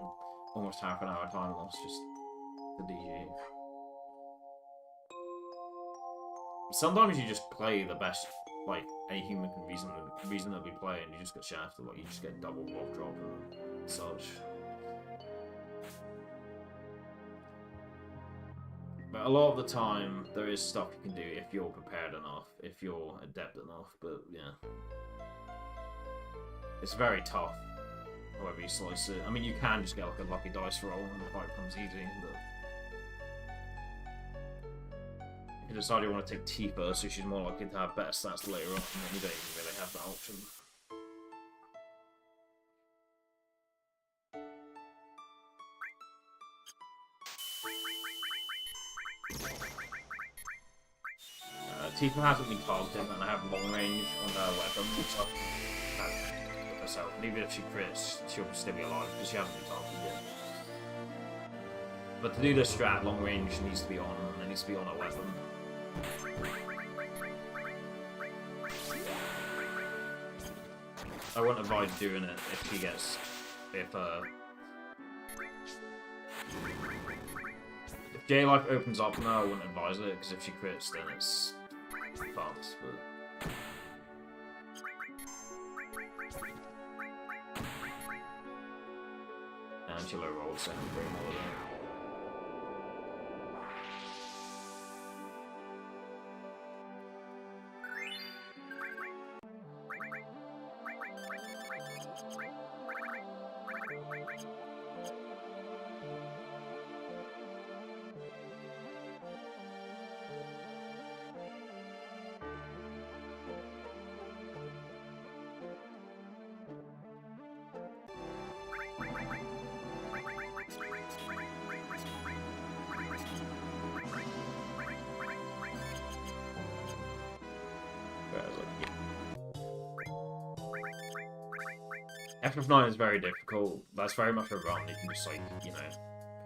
almost half an hour time loss just to DG. Sometimes you just play the best, like, any human can reasonably play, and you just get shafted, like, you just get double block drop and such. But a lot of the time, there is stuff you can do if you're prepared enough, if you're adept enough, but, yeah. It's very tough, however you slice it. I mean, you can just get, like, a lucky dice roll, and the fight becomes easy, but if you decide you want to take Tifa, so she's more likely to have better stats later on, then you don't even really have that option. Tifa hasn't been targeted, and I have long range on her weapon, so herself. And even if she crits, she'll still be alive, because she hasn't been targeted yet. But to do this strat, long range needs to be on, and it needs to be on her weapon. I wouldn't advise doing it if she gets... If J-Life opens up now, I wouldn't advise it, because if she crits, then it's fucked, but... And she low rolled second frame all of that. FF9 is very difficult. That's very much a run. You can just, like, you know,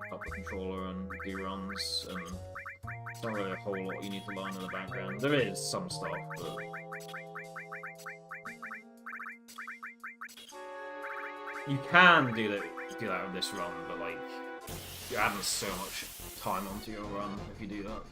pick up the controller and do runs, and there's not really a whole lot you need to learn in the background. There is some stuff, but... You can do that with this run, but, like, you're adding so much time onto your run if you do that.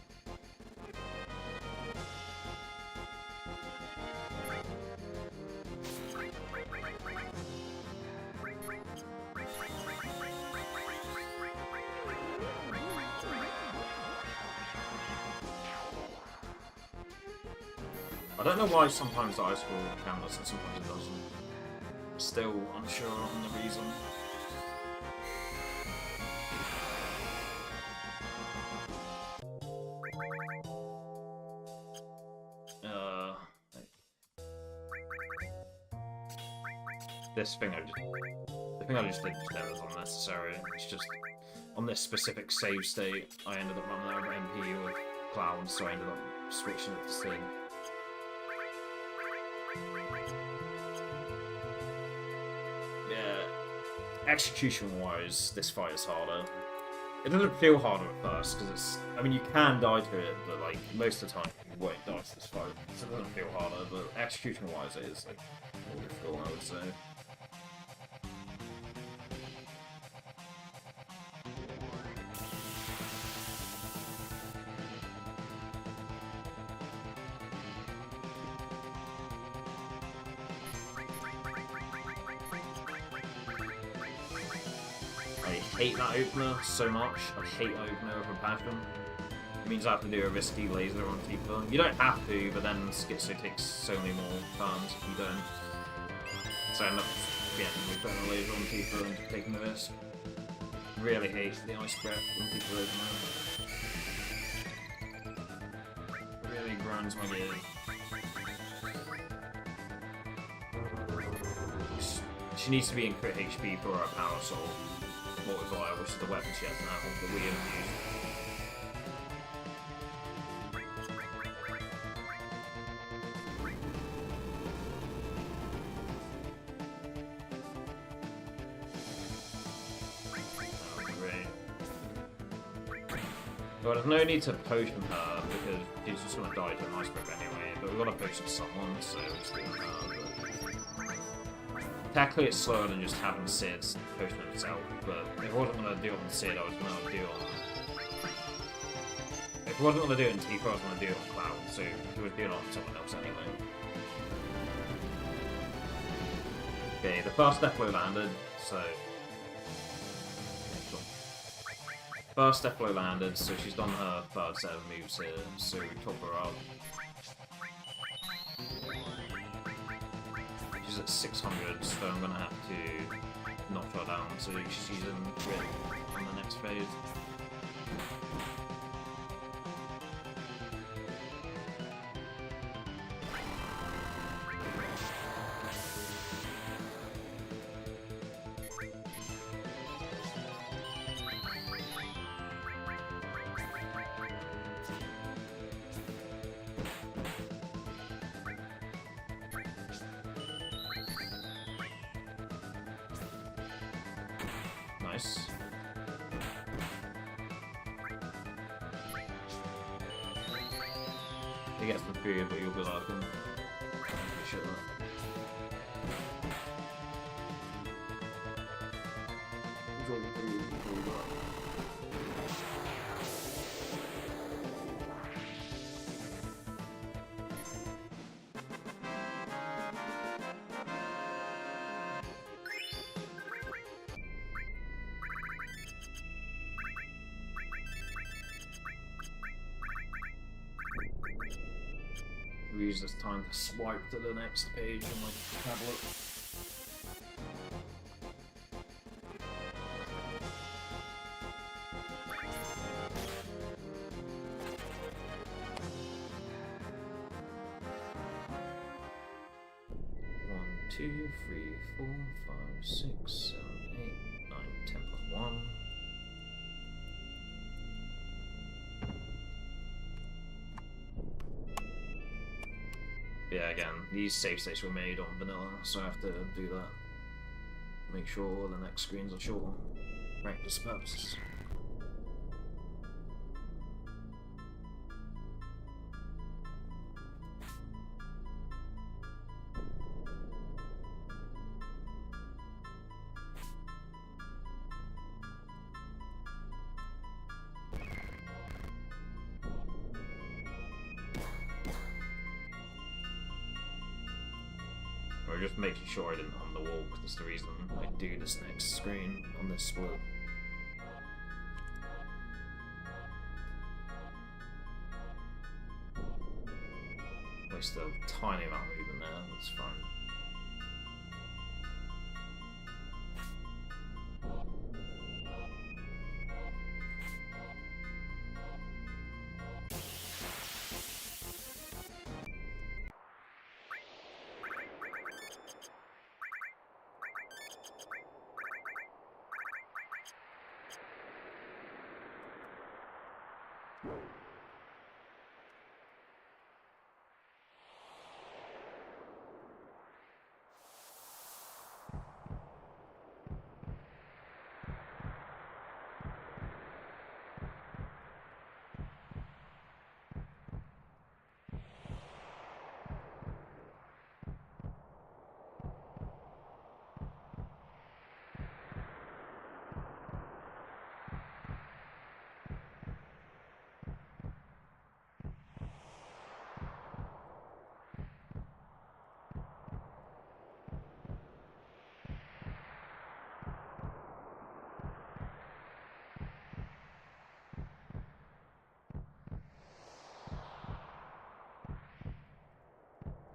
I don't know why sometimes the ice ball counts and sometimes it doesn't. Still unsure on the reason. This thing the thing I just did there was unnecessary. It's just on this specific save state, I ended up running out of MP with Cloud, so I ended up switching it to Sid. Yeah, execution-wise, this fight is harder. It doesn't feel harder at first, because it's... I mean, you can die to it, but, like, most of the time you won't die to this fight, so it doesn't feel harder, but execution-wise it is, like, more difficult, I would say. I hate that opener so much. I hate that opener with a passion. It means I have to do a risky laser on Tifa. You don't have to, but then Schizo takes so many more turns if you don't. So I end up getting putting a laser on Tifa and taking the risk. Really hate the ice breath on Tifa opener. Really grinds my gears. She needs to be in crit HP for her power soul. Multiplier, which is the weapon she has now, that we have used. Oh, great. Well, there's no need to potion her, because she's just gonna die to an ice breath anyway, but we've got to potion someone, so we're just doing her. Technically it's slower than just having Sid potion himself, but if I wasn't going to do it on Sid, I was going to do it on... If I wasn't going to do it on Tifa, I was going to do it on Cloud, so we would do it on someone else anyway. Okay, the first Death Blow landed, so... First Death Blow landed, so she's done her third set of moves here, so we top her up. She's at 600, so I'm gonna have to knock her down so she's in crit on the next phase. Nice. He gets the food, but you'll be like him. Shit that. We use this time to swipe to the next page on my tablet. One, 2, 3, 4, 5, 6, 7, 8, 9, 10 plus 1. Yeah, again, these save states were made on vanilla, so I have to do that. Make sure the next screens are short. Practice purposes. Or just making sure I didn't hum the wall, because that's the reason I do this next screen on this split. Just a tiny amount of movement there, that's fine.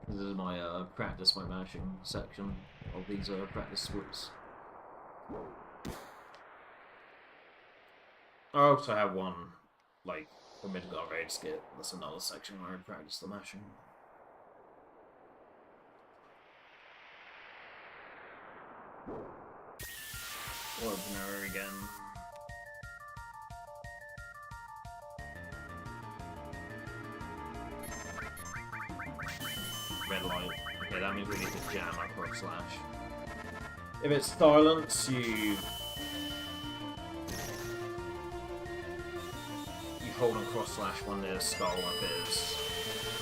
This is my practice my mashing section of these practice splits. I also have one, like, the Midgard raid skit. That's another section where I practice the mashing. Ordinary again. Red light. Okay, that means we need to jam our quick slash. If it's silence, you hold and cross slash when the skull appears,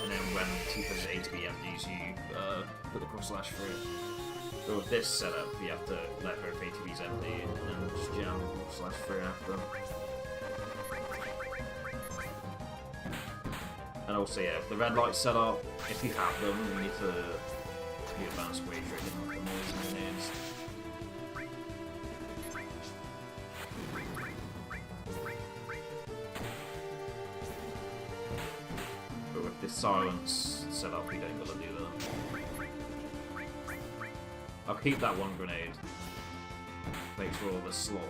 and then when Tifa's A to B empties, you put the cross slash through it. But with this setup, you have to let both A to B's empty and then just jam the cross slash through after. And also, yeah, if the red light's set up, if you have them, you need to be advanced way tricking with the noise and grenades. But with this silence set up, you don't gotta do that. I'll keep that one grenade. Make sure the slot,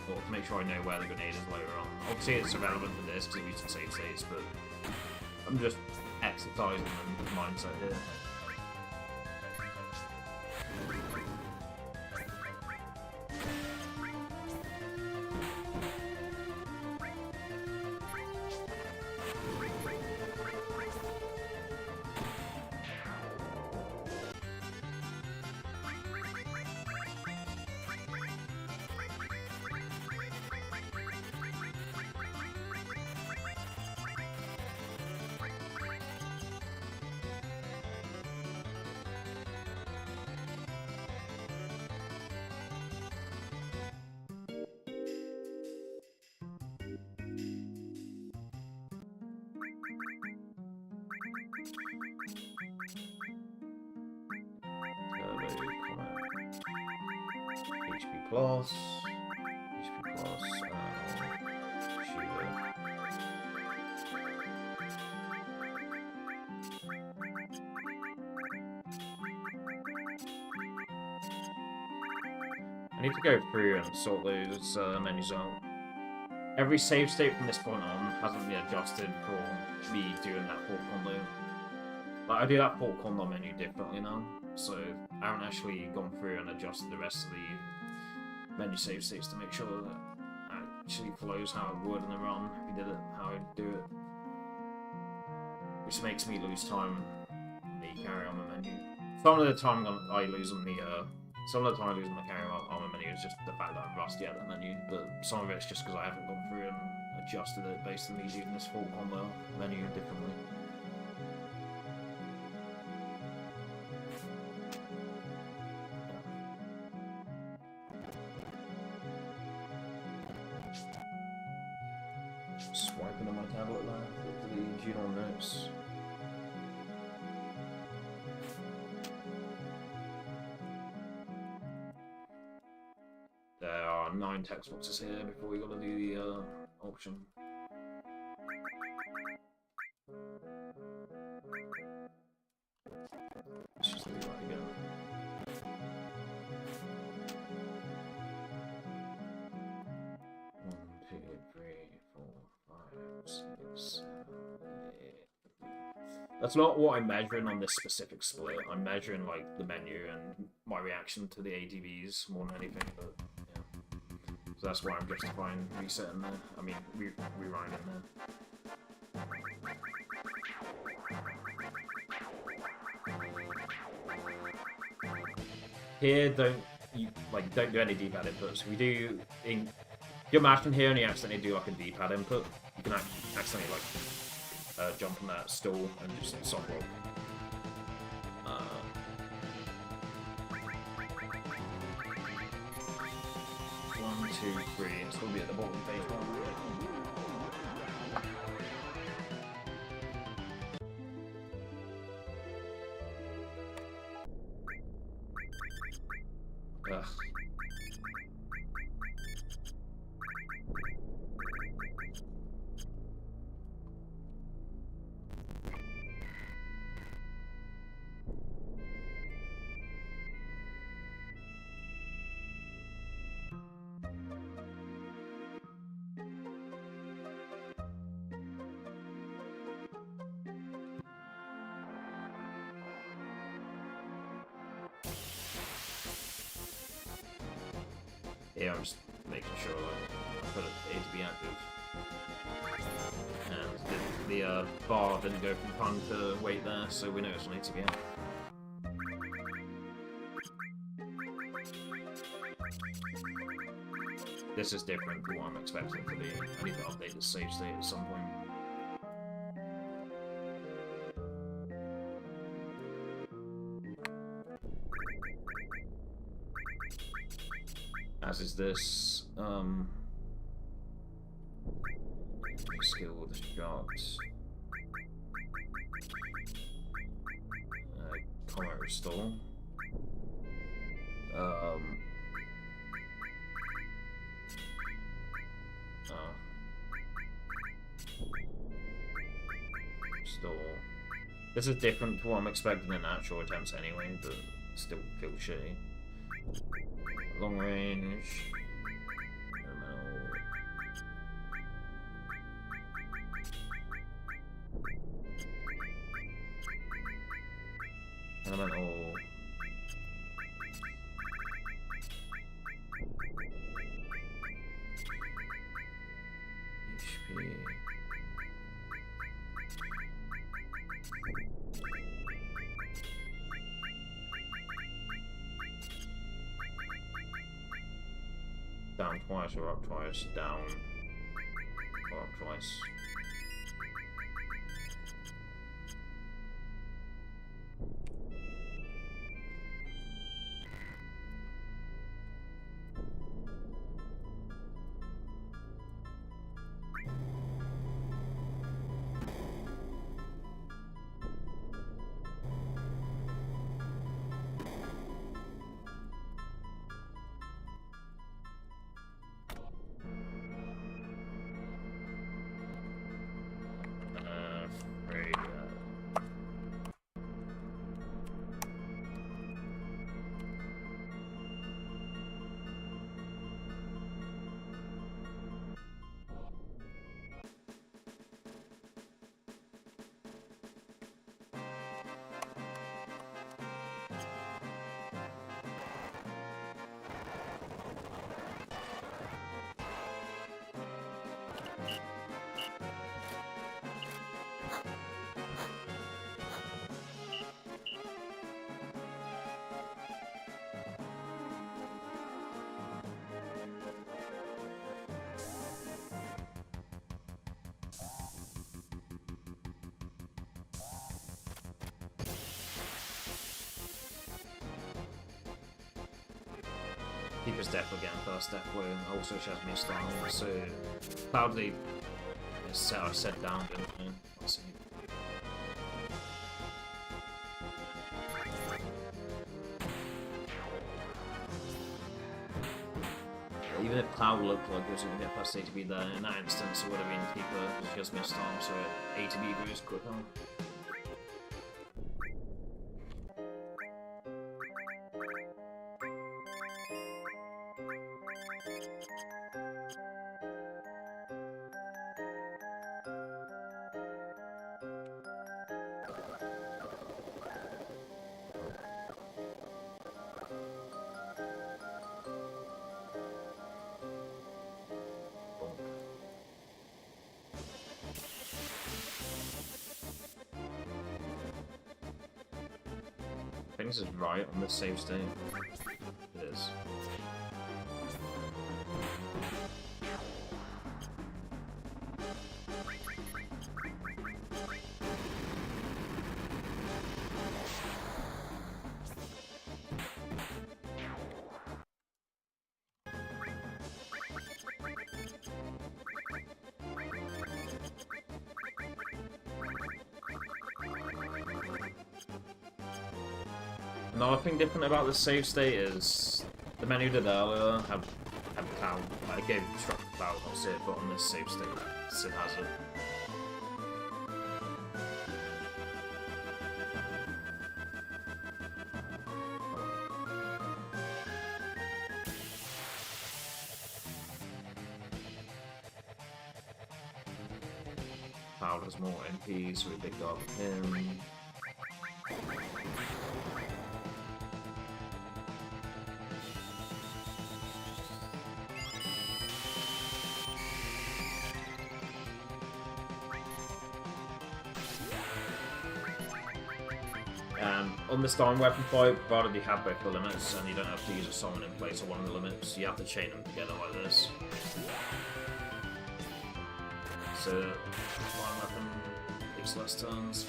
or to make sure I know where the grenade is later on. Obviously, it's irrelevant to this because we use the save states, but I'm just exercising the mindset here. HP plus, Shiva. I need to go through and sort those menus out. Every save state from this point on hasn't been adjusted for me doing that port combo. Like, I do that port combo menu differently now, so I haven't actually gone through and adjusted the rest of the menu save states to make sure that it actually flows how it would in the run if you did it how I'd do it. Which makes me lose time when the carry on the menu. Some of the time I lose on the carry on the menu is just the fact that I'm rusty at the menu, but some of it's just because I haven't gone through and adjusted it based on me doing this full combo menu differently. Swiping on my tablet there, flip to the Juno notes. There are 9 text boxes here before we gotta do the option. That's not what I'm measuring on this specific split. I'm measuring like the menu and my reaction to the ATVs more than anything. But yeah, so that's why I'm justifying resetting there. I mean, rewinding there. Here, don't do any D-pad inputs. We do in you're mashing here and you accidentally do like a D-pad input. You can accidentally like jump on that stool and just soft roll. 1, 2, 3. It's gonna be at the bottom of page 1. Ugh. Yeah, I'm just making sure I put it A to be active. And the bar didn't go from fun to wait there, so we know it's on A to be active. This is different from what I'm expecting it to be. I need to update the save state at some point. As is this, skill destruct, comment restore, restore. This is different to what I'm expecting in actual attempts anyway, but still feels shitty. Long range. Elemental. HP. Down twice or up twice, down or up twice. Keeper's death again, first death wound. Also, she has missed on, so probably set down, didn't we? Let's see. Even if Cloud looked like it was going to get past A to B there, in that instance it would have been Keeper, because she just missed on, so A to B goes quicker. think this is right on this save state. It is. Another thing different about the save state is the menu did earlier had cloud. Like, it gave struck cloud, not Sid, but on this save state, Sid has it. Cloud has more MP, so we picked up him. On the Storm weapon fight, provided you have both the limits and you don't have to use a summon in place of one of the limits, you have to chain them together like this. So, one weapon takes less turns,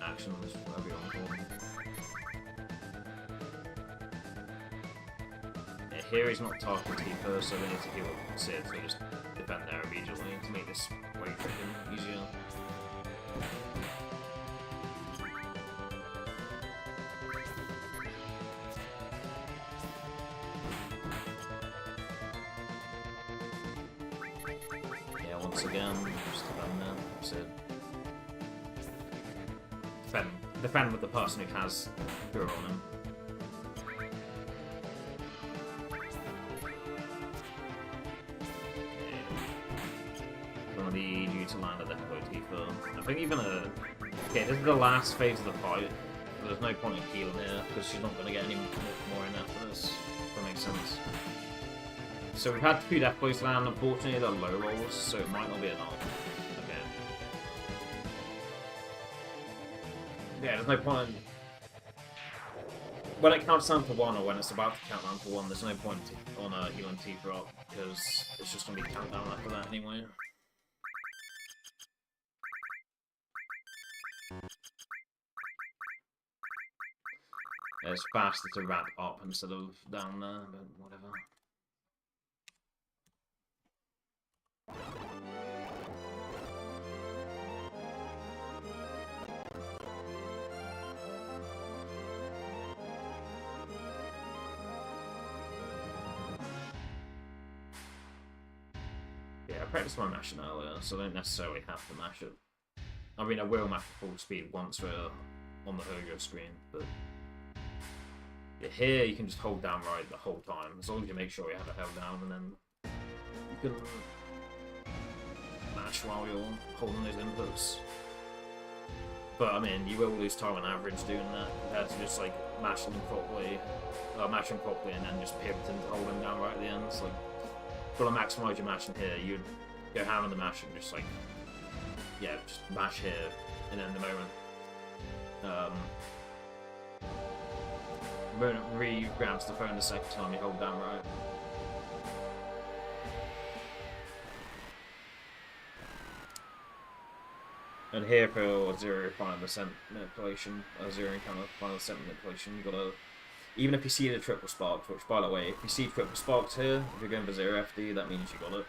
actions, whatever you want to call them. Yeah, here he's not targeting Tifa, so we need to heal Sid, so just defend there immediately to make this wave tricking easier. Once again, just defend there, that's it. Defend with the person who has Hero on him. Okay. I'm gonna need you to land a Deathblow Tifa. I think even a... Okay, this is the last phase of the fight. But there's no point in healing here, because she's not gonna get any more in after this. If that makes sense. So we've had 2 Death Blows land, unfortunately they're low rolls, so it might not be enough. Okay. Yeah, there's no point in... When it counts down to 1, or when it's about to count down to 1, there's no point on healing Tifa up, because it's just going to be countdown after that anyway. Yeah, it's faster to wrap up instead of down there, but whatever. Yeah, I practiced my mashing earlier, so I don't necessarily have to mash it. I mean, I will mash at full speed once we're on the Hojo screen, but yeah, here you can just hold down right the whole time, as long as you make sure you have it held down, and then you can mash while you're holding those inputs. But I mean, you will lose time on average doing that compared to just like mashing properly and then just pivoting to hold them down right at the end. So, like, for to maximise your mashing here, you'd go ham on the mashing, just like, yeah, just mash here, and then the moment re-grabs the phone the second time you hold down right. And here for 0 final percent manipulation, 0 encounter final percent manipulation, you gotta, even if you see the triple spark, which by the way, if you see triple sparks here, if you're going for 0 FD, that means you got it.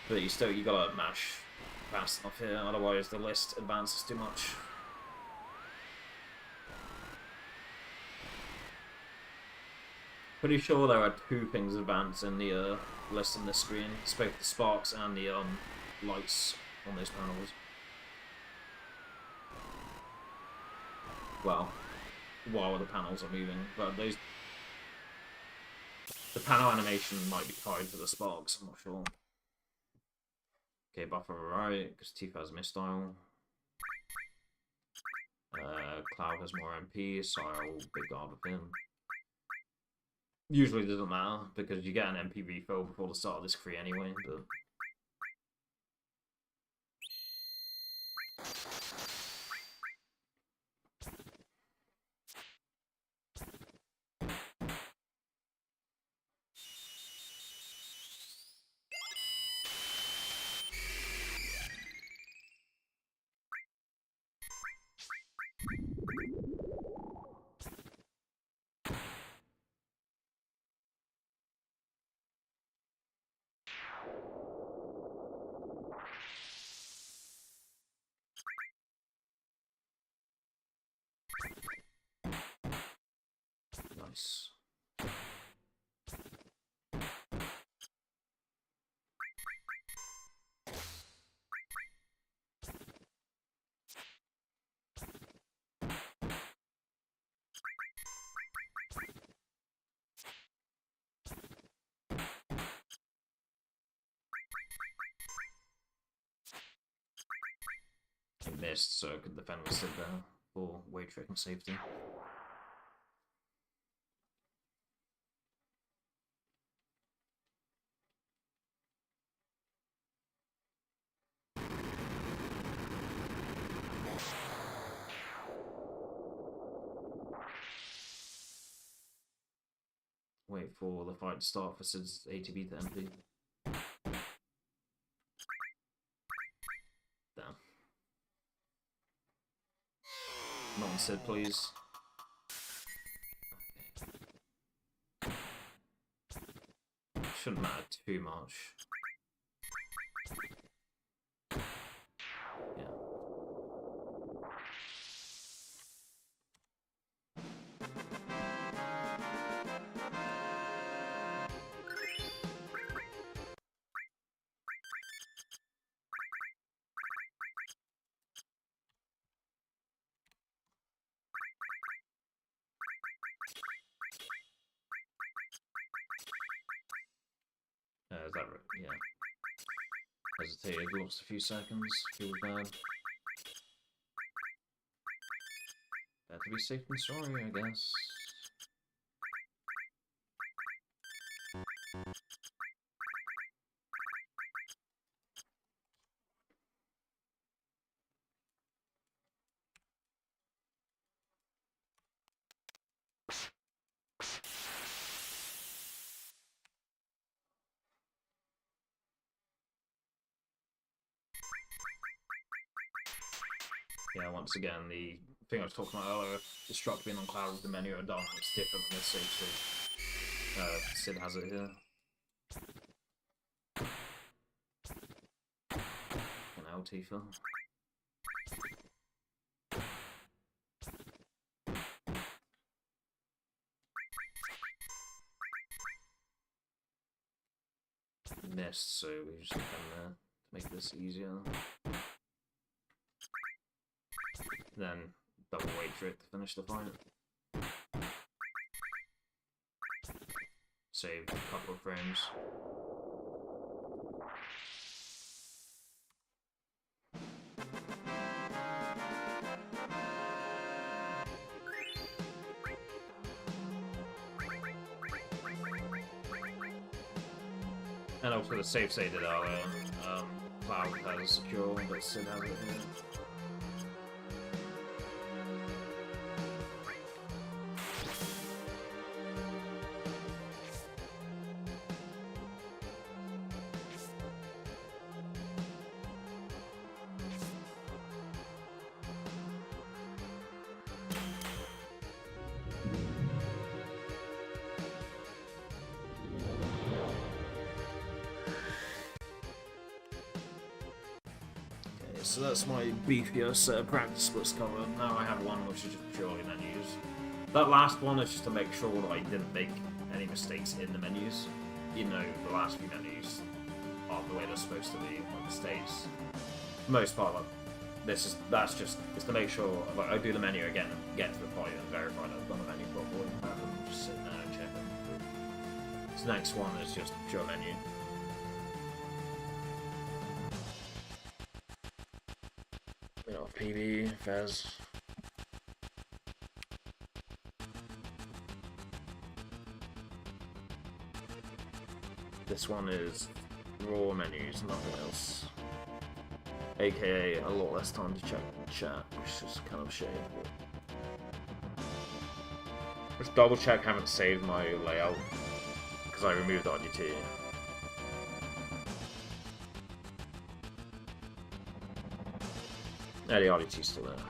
But you gotta mash fast enough here, otherwise the list advances too much. Pretty sure there are 2 things advanced in the list on this screen. It's both the sparks and the lights on those panels. Well, while the panels are moving, but the panel animation might be tied to the sparks, I'm not sure. Okay, buffer right, because Tifa has misstyle. Cloud has more MP, so I'll big guard with him. Usually doesn't matter, because you get an MP refill before the start of this free anyway, but... Nice. He missed, so I could defend with Sid there for weight trick and safety. Wait for the fight to start for Sid's ATB to empty. Damn. Not on Sid, please. Okay. Shouldn't matter too much. Yeah. Is that right? Yeah. Hesitated, lost a few seconds, feels bad. Better be safe than sorry, I guess. Yeah, once again, the thing I was talking about earlier, destruct being on cloud with the menu are done. It's different from this stage 2. Sid has it here. And now Tifa. Missed, so we just defend there to make this easier. Then double weight trick to finish the fight. Save a couple of frames. And also the save state did earlier. Cloud has secure, but Sid has it here. So that's my beefier set of practice splits covered. Now I have one which is just purely menus. That last one is just to make sure that I didn't make any mistakes in the menus. You know, the last few menus aren't the way they're supposed to be on the stage. For the most part, like, that's just to make sure like I do the menu again and get to the point and verify that I've done the menu properly. Rather than just sitting there and checking. This next one is just pure menu. PB, Fez. This one is raw menus, nothing else. AKA a lot less time to check the chat, which is kind of a shame. Just double check I haven't saved my layout because I removed RGT. Yeah, the RDT's still there. Okay.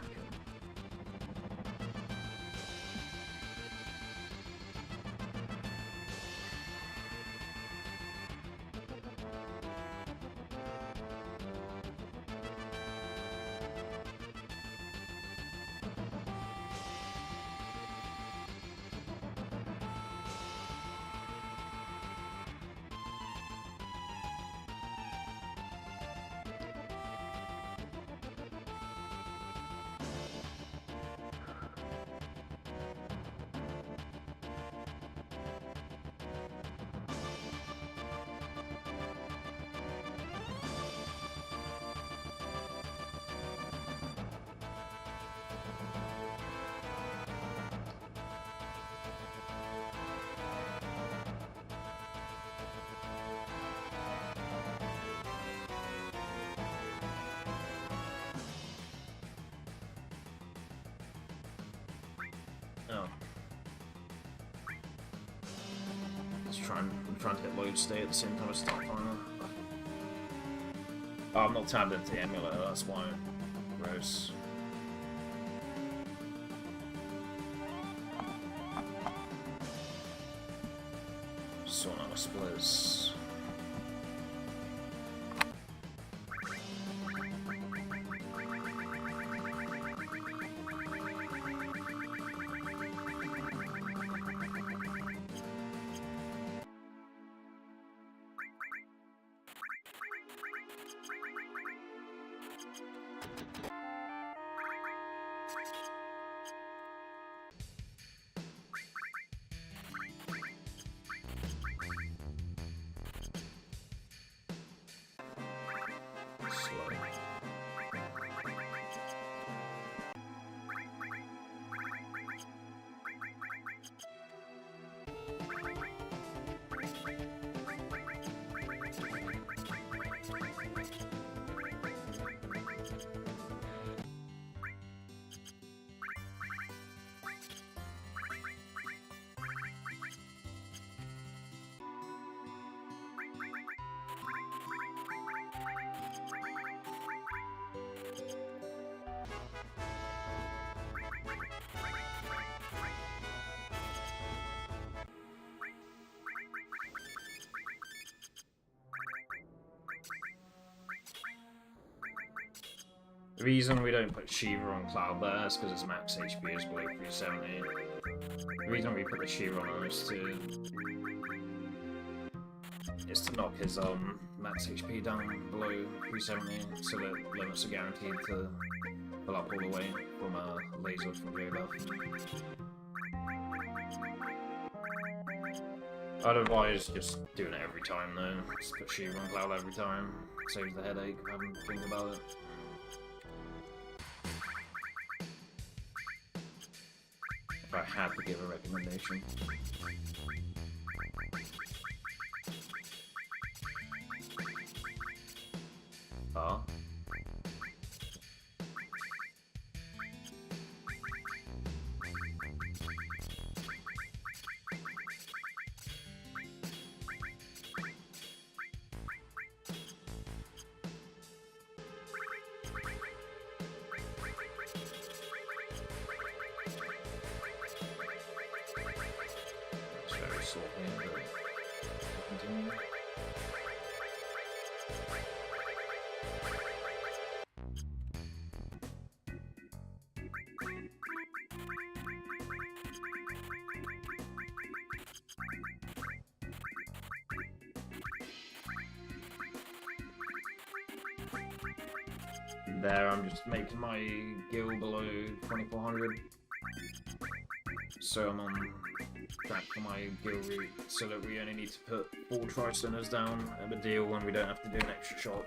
I'm trying to get load state at the same time as Starfinder. Oh, I'm not tabbed into the emulator, that's why. Gross. Sort out my splits. The reason we don't put Shiva on Cloud there is because its max HP is below 370. The reason we put the Shiva on is to knock his max HP down below 370, so that limits are guaranteed to fill up all the way from a laser from the left. I'd advise just doing it every time though. Just put Shiva on Cloud every time. Saves the headache of having to think about it. If I had to give a recommendation. Ah. Continue. There, I'm just making my gil below 2400, so I'm on track for my gil route, so that we only need to put 4 tri-centers down at the deal when we don't have to do an extra shot.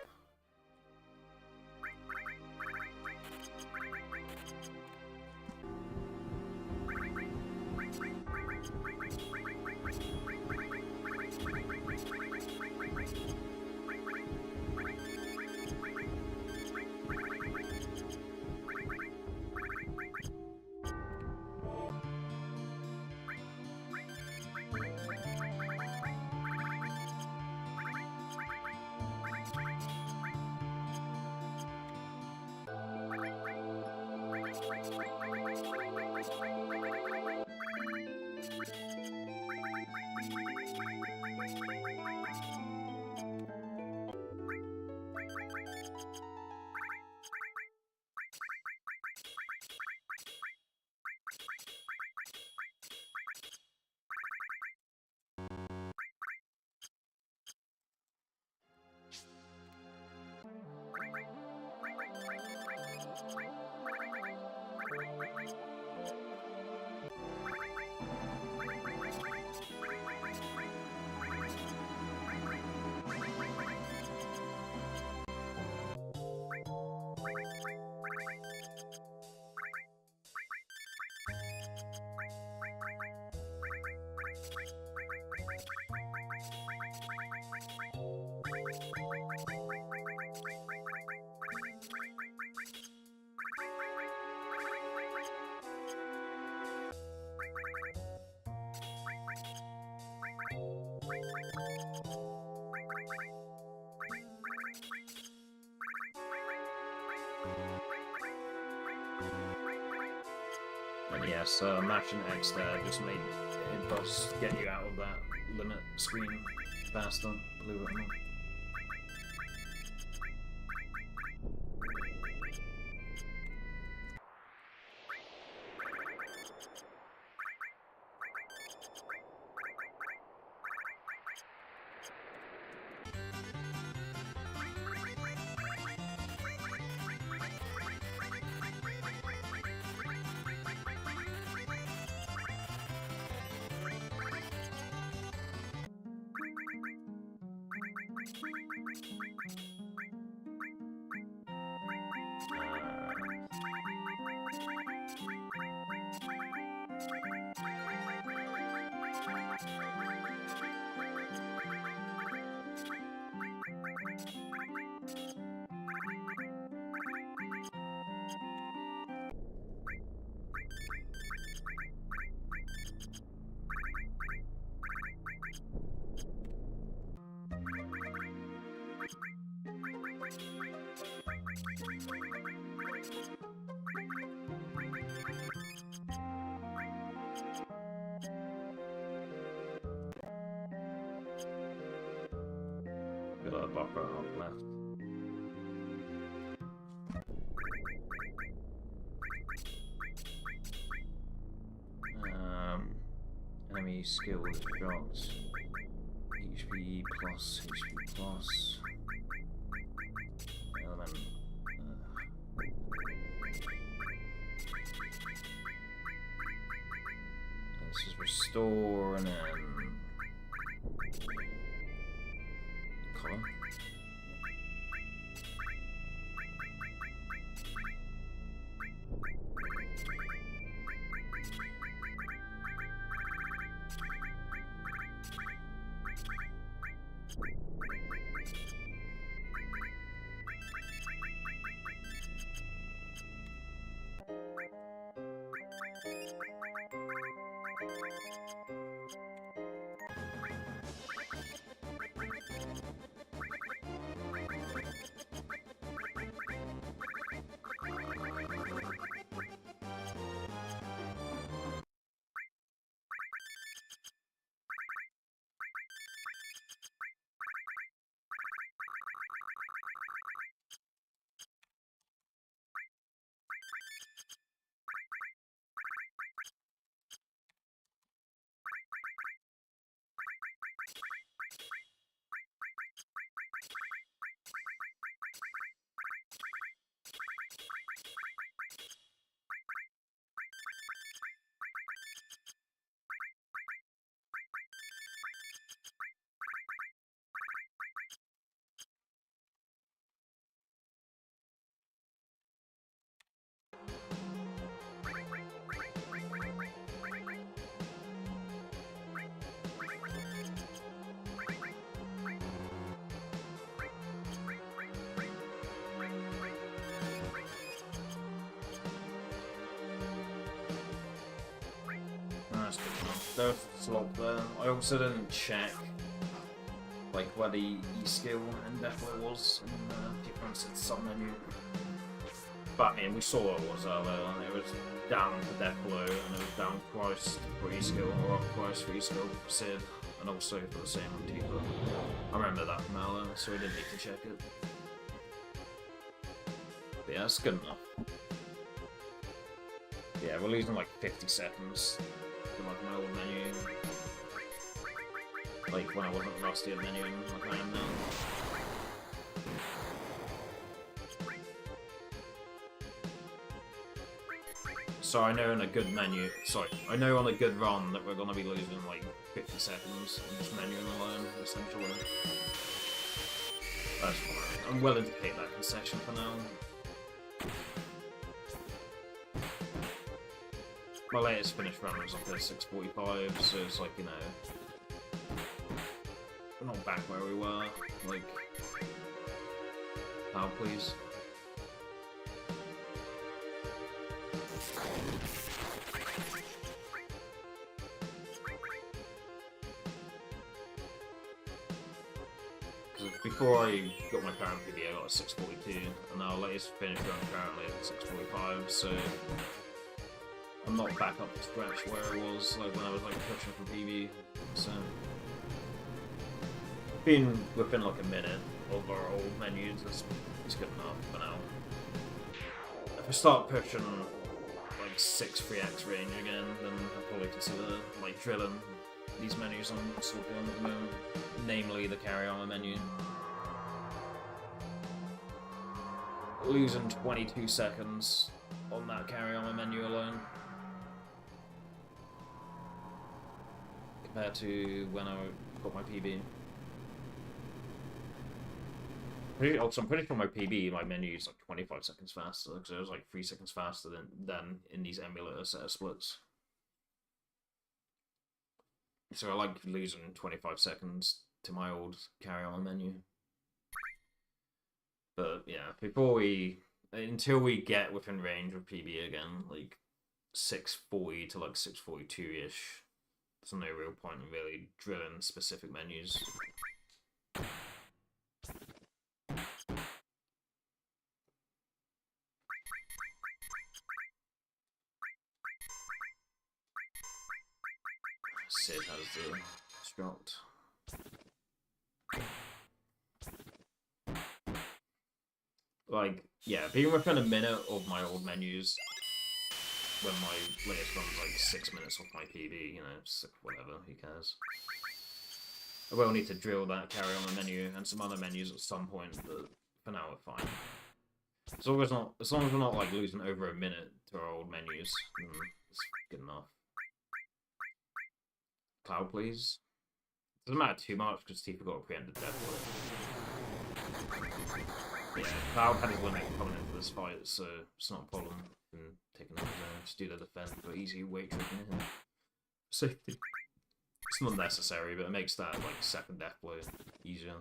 And yes, matching X there just made it does get you out of that limit screen faster, believe it or not. Got a buffer up left. Enemy skill dropped. HP plus, HP plus. Element. This is restore and then color. There's a slot there. I also didn't check like where the E skill and Defler was in the difference in submenu. But I mean, we saw what it was earlier, and it was down for Defler, and it was down twice for E skill, or up twice for E skill for Sid, and also for the same on Tifa. I remember that from earlier, so we didn't need to check it. But yeah, that's good enough. Yeah, we're losing like 50 seconds. Like my old menu, like when I wasn't rusty at menuing like I am now. So I know in a good menu, I know on a good run that we're gonna be losing like 50 seconds in just menuing alone, essentially. That's fine. I'm willing to take that concession for now. My latest finished run was like a 6:45, so it's like, you know, we're not back where we were. Like, now please. Because before I got my current video, I got a 6:42, and now latest finished run currently at 6:45, so I'm not back up to scratch where I was like when I was like pushing for PB. So being within like a minute of our old menus is good enough for now. If I start pushing like 6 3x range again, then I'll probably consider like drilling these menus I'm sorting on at the moment, namely the carry armor menu. Losing 22 seconds on that carry armor menu alone compared to when I got my PB. Also, I'm pretty sure my PB, my menu is like 25 seconds faster, because it was like 3 seconds faster than in these emulator set of splits. So I like losing 25 seconds to my old carry on menu. But yeah, until we get within range of PB again, like 640 to like 642-ish, there's no real point in really drilling specific menus. Sid has the struct. Like, yeah, being within a minute of my old menus when my latest run's like 6 minutes off my PB, you know, it's like, whatever, who cares? I will need to drill that carry on the menu and some other menus at some point, but for now we're fine. As long as we're not like losing over a minute to our old menus, it's good enough. Cloud, please. Doesn't matter too much because Tifa got a preempted death. Yeah, Cloud had his limit coming into this fight, so it's not a problem in taking out just do the defense for easy weight tricking him. Safety. It's not necessary, but it makes that like second death blow easier.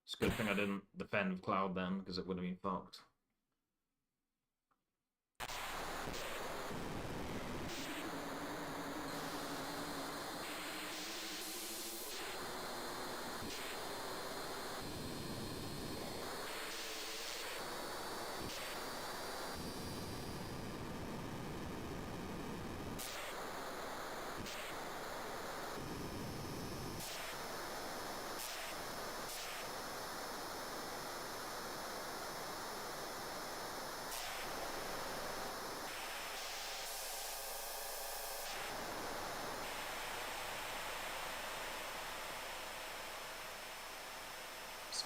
It's a good thing I didn't defend Cloud then, because it would have been fucked.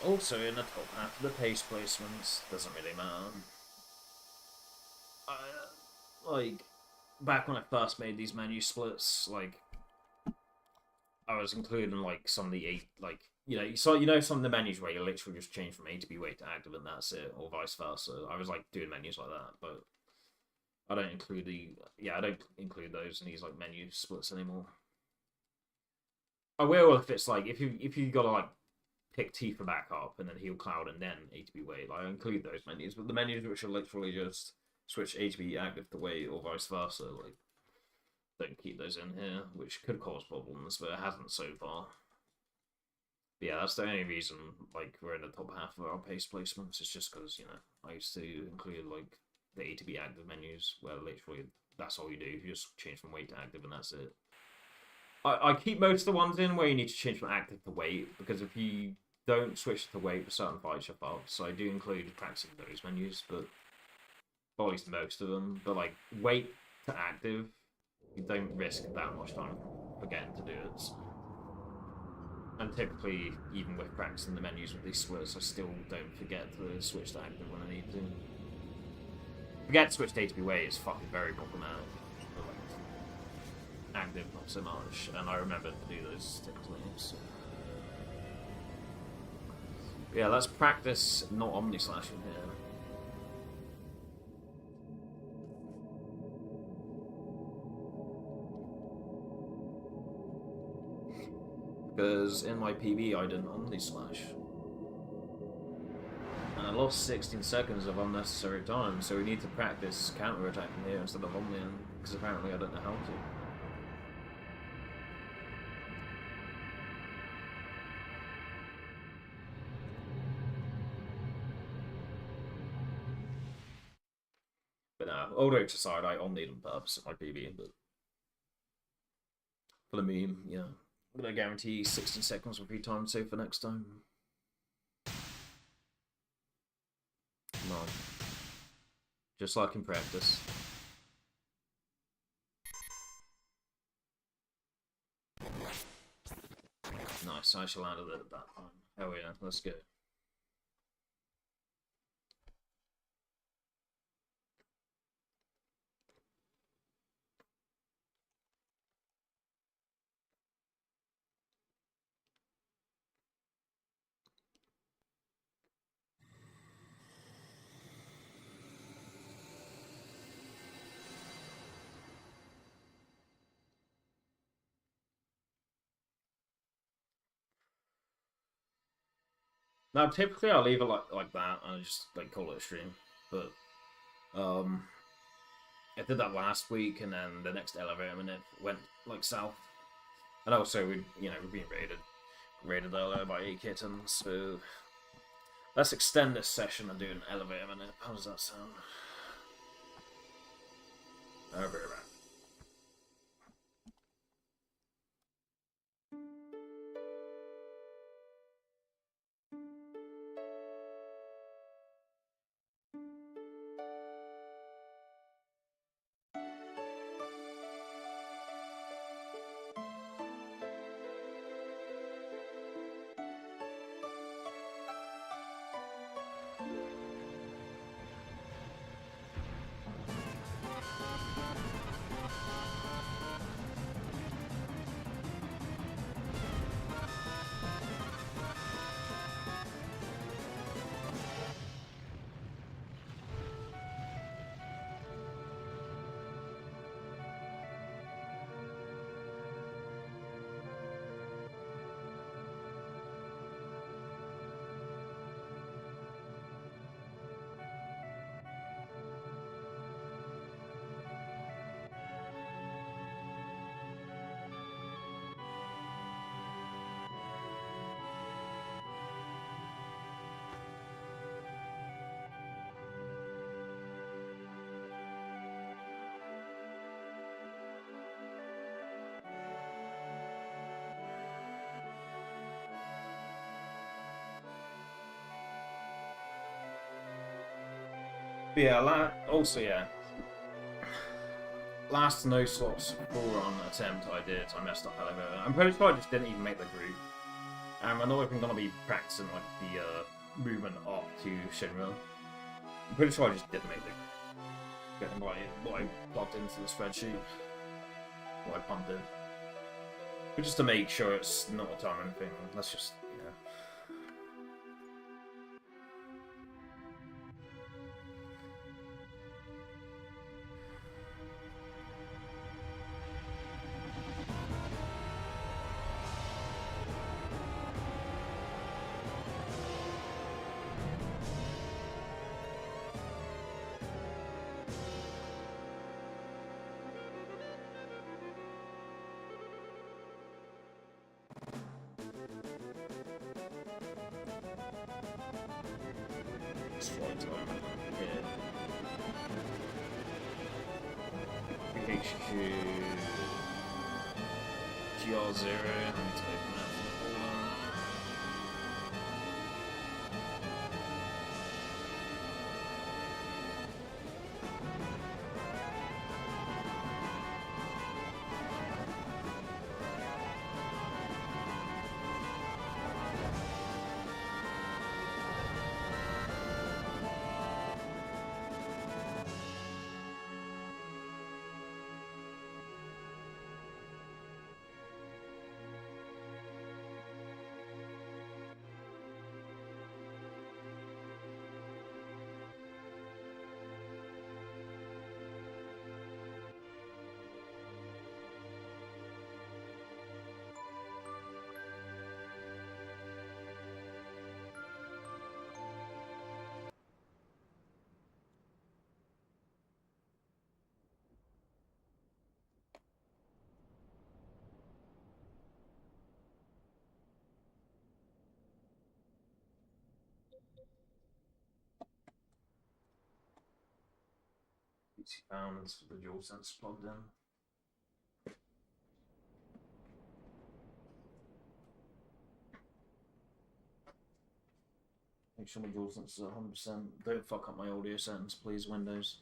Also in the top half of the pace placements, doesn't really matter. Like, back when I first made these menu splits, like, I was including, like, some of the some of the menus where you literally just change from A to B weight to active and that's it, or vice versa. I was, like, doing menus like that, but I don't include those in these, like, menu splits anymore. I will if it's, like, if you gotta, like, pick Tifa back up and then heal Cloud and then A to B weight. Like, I include those menus, but the menus which are literally just switch A to B active to weight or vice versa, like, don't keep those in here, which could cause problems, but it hasn't so far. But yeah, that's the only reason like we're in the top half of our pace placements. It's just because, you know, I used to include like the A to B active menus where literally that's all you do. You just change from weight to active and that's it. I keep most of the ones in where you need to change from active to weight, because if you don't switch to weight for certain fights, you're fucked. So I do include practicing those menus, but at least most of them. But like weight to active, you don't risk that much time forgetting to do it. And typically, even with practicing the menus with these splits, I still don't forget to switch to active when I need to. Forget to switch to A to B weight is fucking very problematic. But like, active, not so much. And I remember to do those typically. So. Yeah, let's practice not omni-slashing here. Because in my PB I didn't omni-slash. And I lost 16 seconds of unnecessary time, so we need to practice counter-attacking here instead of omniing, because apparently I don't know how to. But all jokes aside, I'll need them purpose in my PB, but for the meme, yeah. I'm gonna guarantee 60 seconds will be time safe for next time. Come on. Just like in practice. Nice, I actually landed it at that time. Hell yeah, let's go. Now, typically I'll leave it like that and just like call it a stream, but I did that last week, and then the next elevator minute went like south, and also we're being raided earlier by 8 kittens, so let's extend this session and do an elevator minute. How does that sound? I'll be right back. But yeah, also yeah, last no slots full run attempt I messed up elevator. I'm pretty sure I just didn't even make the group. And I know I'm gonna be practicing like the movement up to Shinra. I'm pretty sure I just didn't make the group. Getting what I plugged into the spreadsheet. What I pumped in. But just to make sure it's not a time or anything, let's just flight time here. HQ GR0 and take that from Poland. £80 for the DualSense plugged in. Make sure my DualSense is 100%. Don't fuck up my audio settings, please, Windows.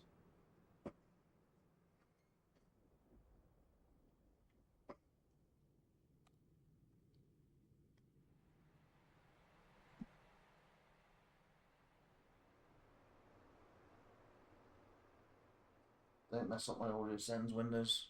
Don't mess up my audio settings, Windows.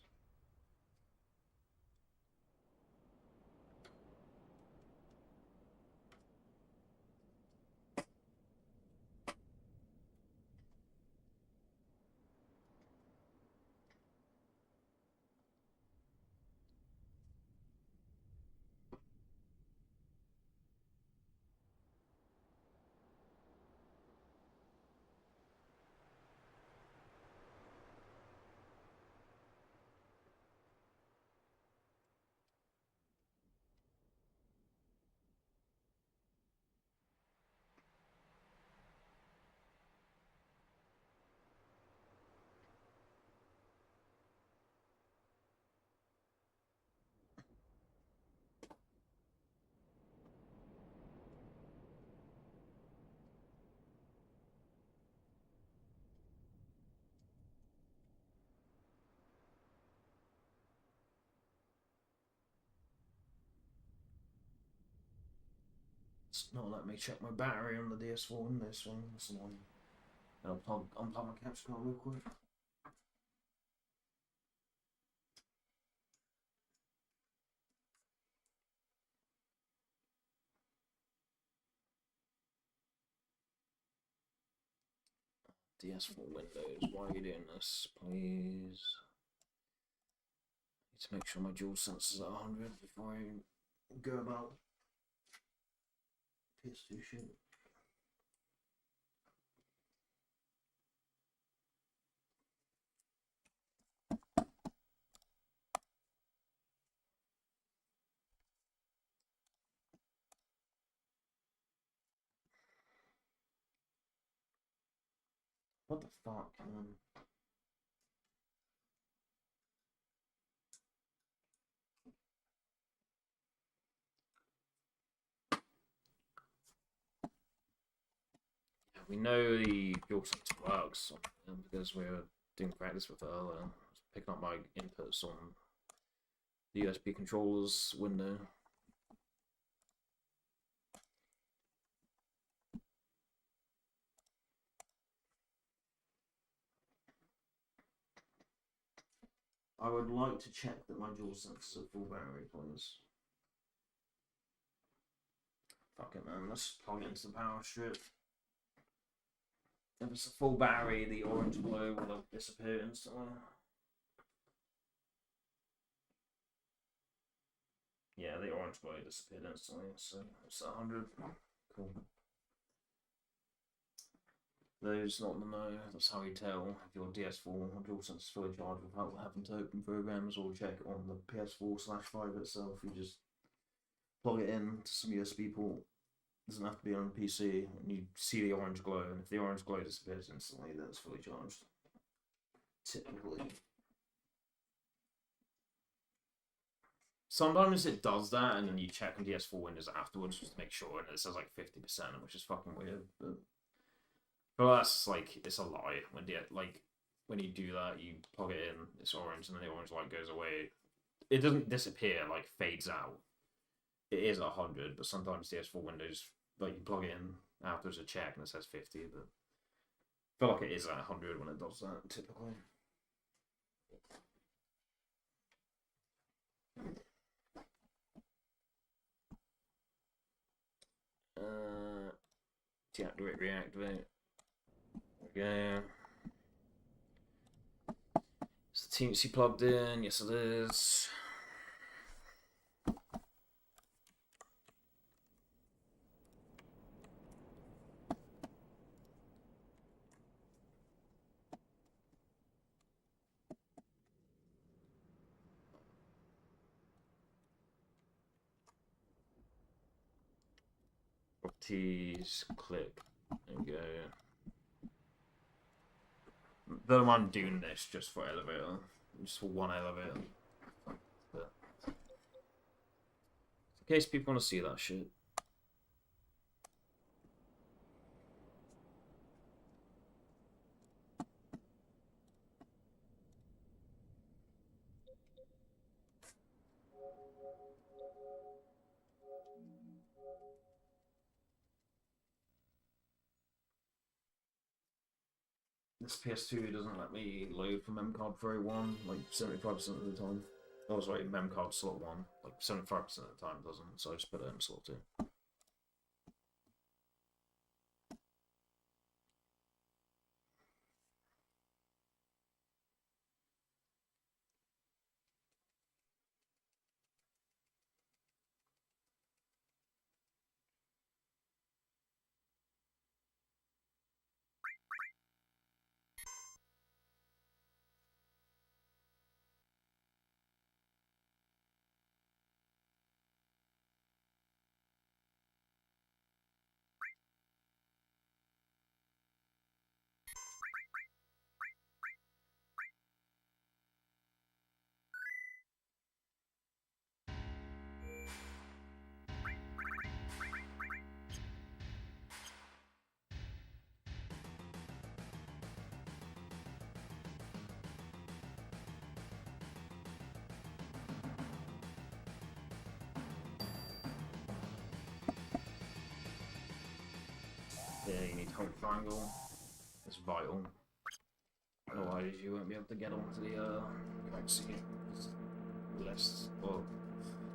It's not letting me check my battery on the DS4 Windows thing. That's annoying. I'll unplug my capture card real quick. DS4 Windows, why are you doing this, please? Need to make sure my DualSense is at 100 before I go about PS2 shit. What the fuck, man? We know the DualSense works because we were doing practice with it earlier. Picking up my inputs on the USB controllers window. I would like to check that my DualSense is at full battery, please. Fuck it, man. Let's plug it into the power strip. If it's a full battery, the orange glow will disappear instantly. Yeah, the orange glow disappeared instantly, so it's 100. Cool. Those not to know, that's how you tell if your DS4 or DualSense is fully charged without having to open programs or check on the PS4/5 itself. You just plug it in to some USB port. It doesn't have to be on a PC, and you see the orange glow, and if the orange glow disappears instantly, then it's fully charged. Typically. Sometimes it does that, and then you check on DS4 Windows afterwards just to make sure, and it says like 50%, which is fucking weird. But that's like, it's a lie. When you do that, you plug it in, it's orange, and then the orange light goes away. It doesn't disappear, like fades out. It is 100, but sometimes DS4 Windows, like you plug it in afterwards a check and it says 50, but I feel like it is at 100 when it does that typically. Deactivate, reactivate. There we go. Is the Teamsy plugged in? Yes, it is. Properties, click. There we go. Don't mind doing this just for elevator. Just for one elevator. But in case people want to see that shit. This PS2 doesn't let me load for memcard 301 like 75% of the time. Oh, sorry, memcard slot 1, like 75% of the time it doesn't, so I just put it in slot 2. Yeah, you need hold triangle. It's vital. Otherwise, you won't be able to get onto the currency list. Well,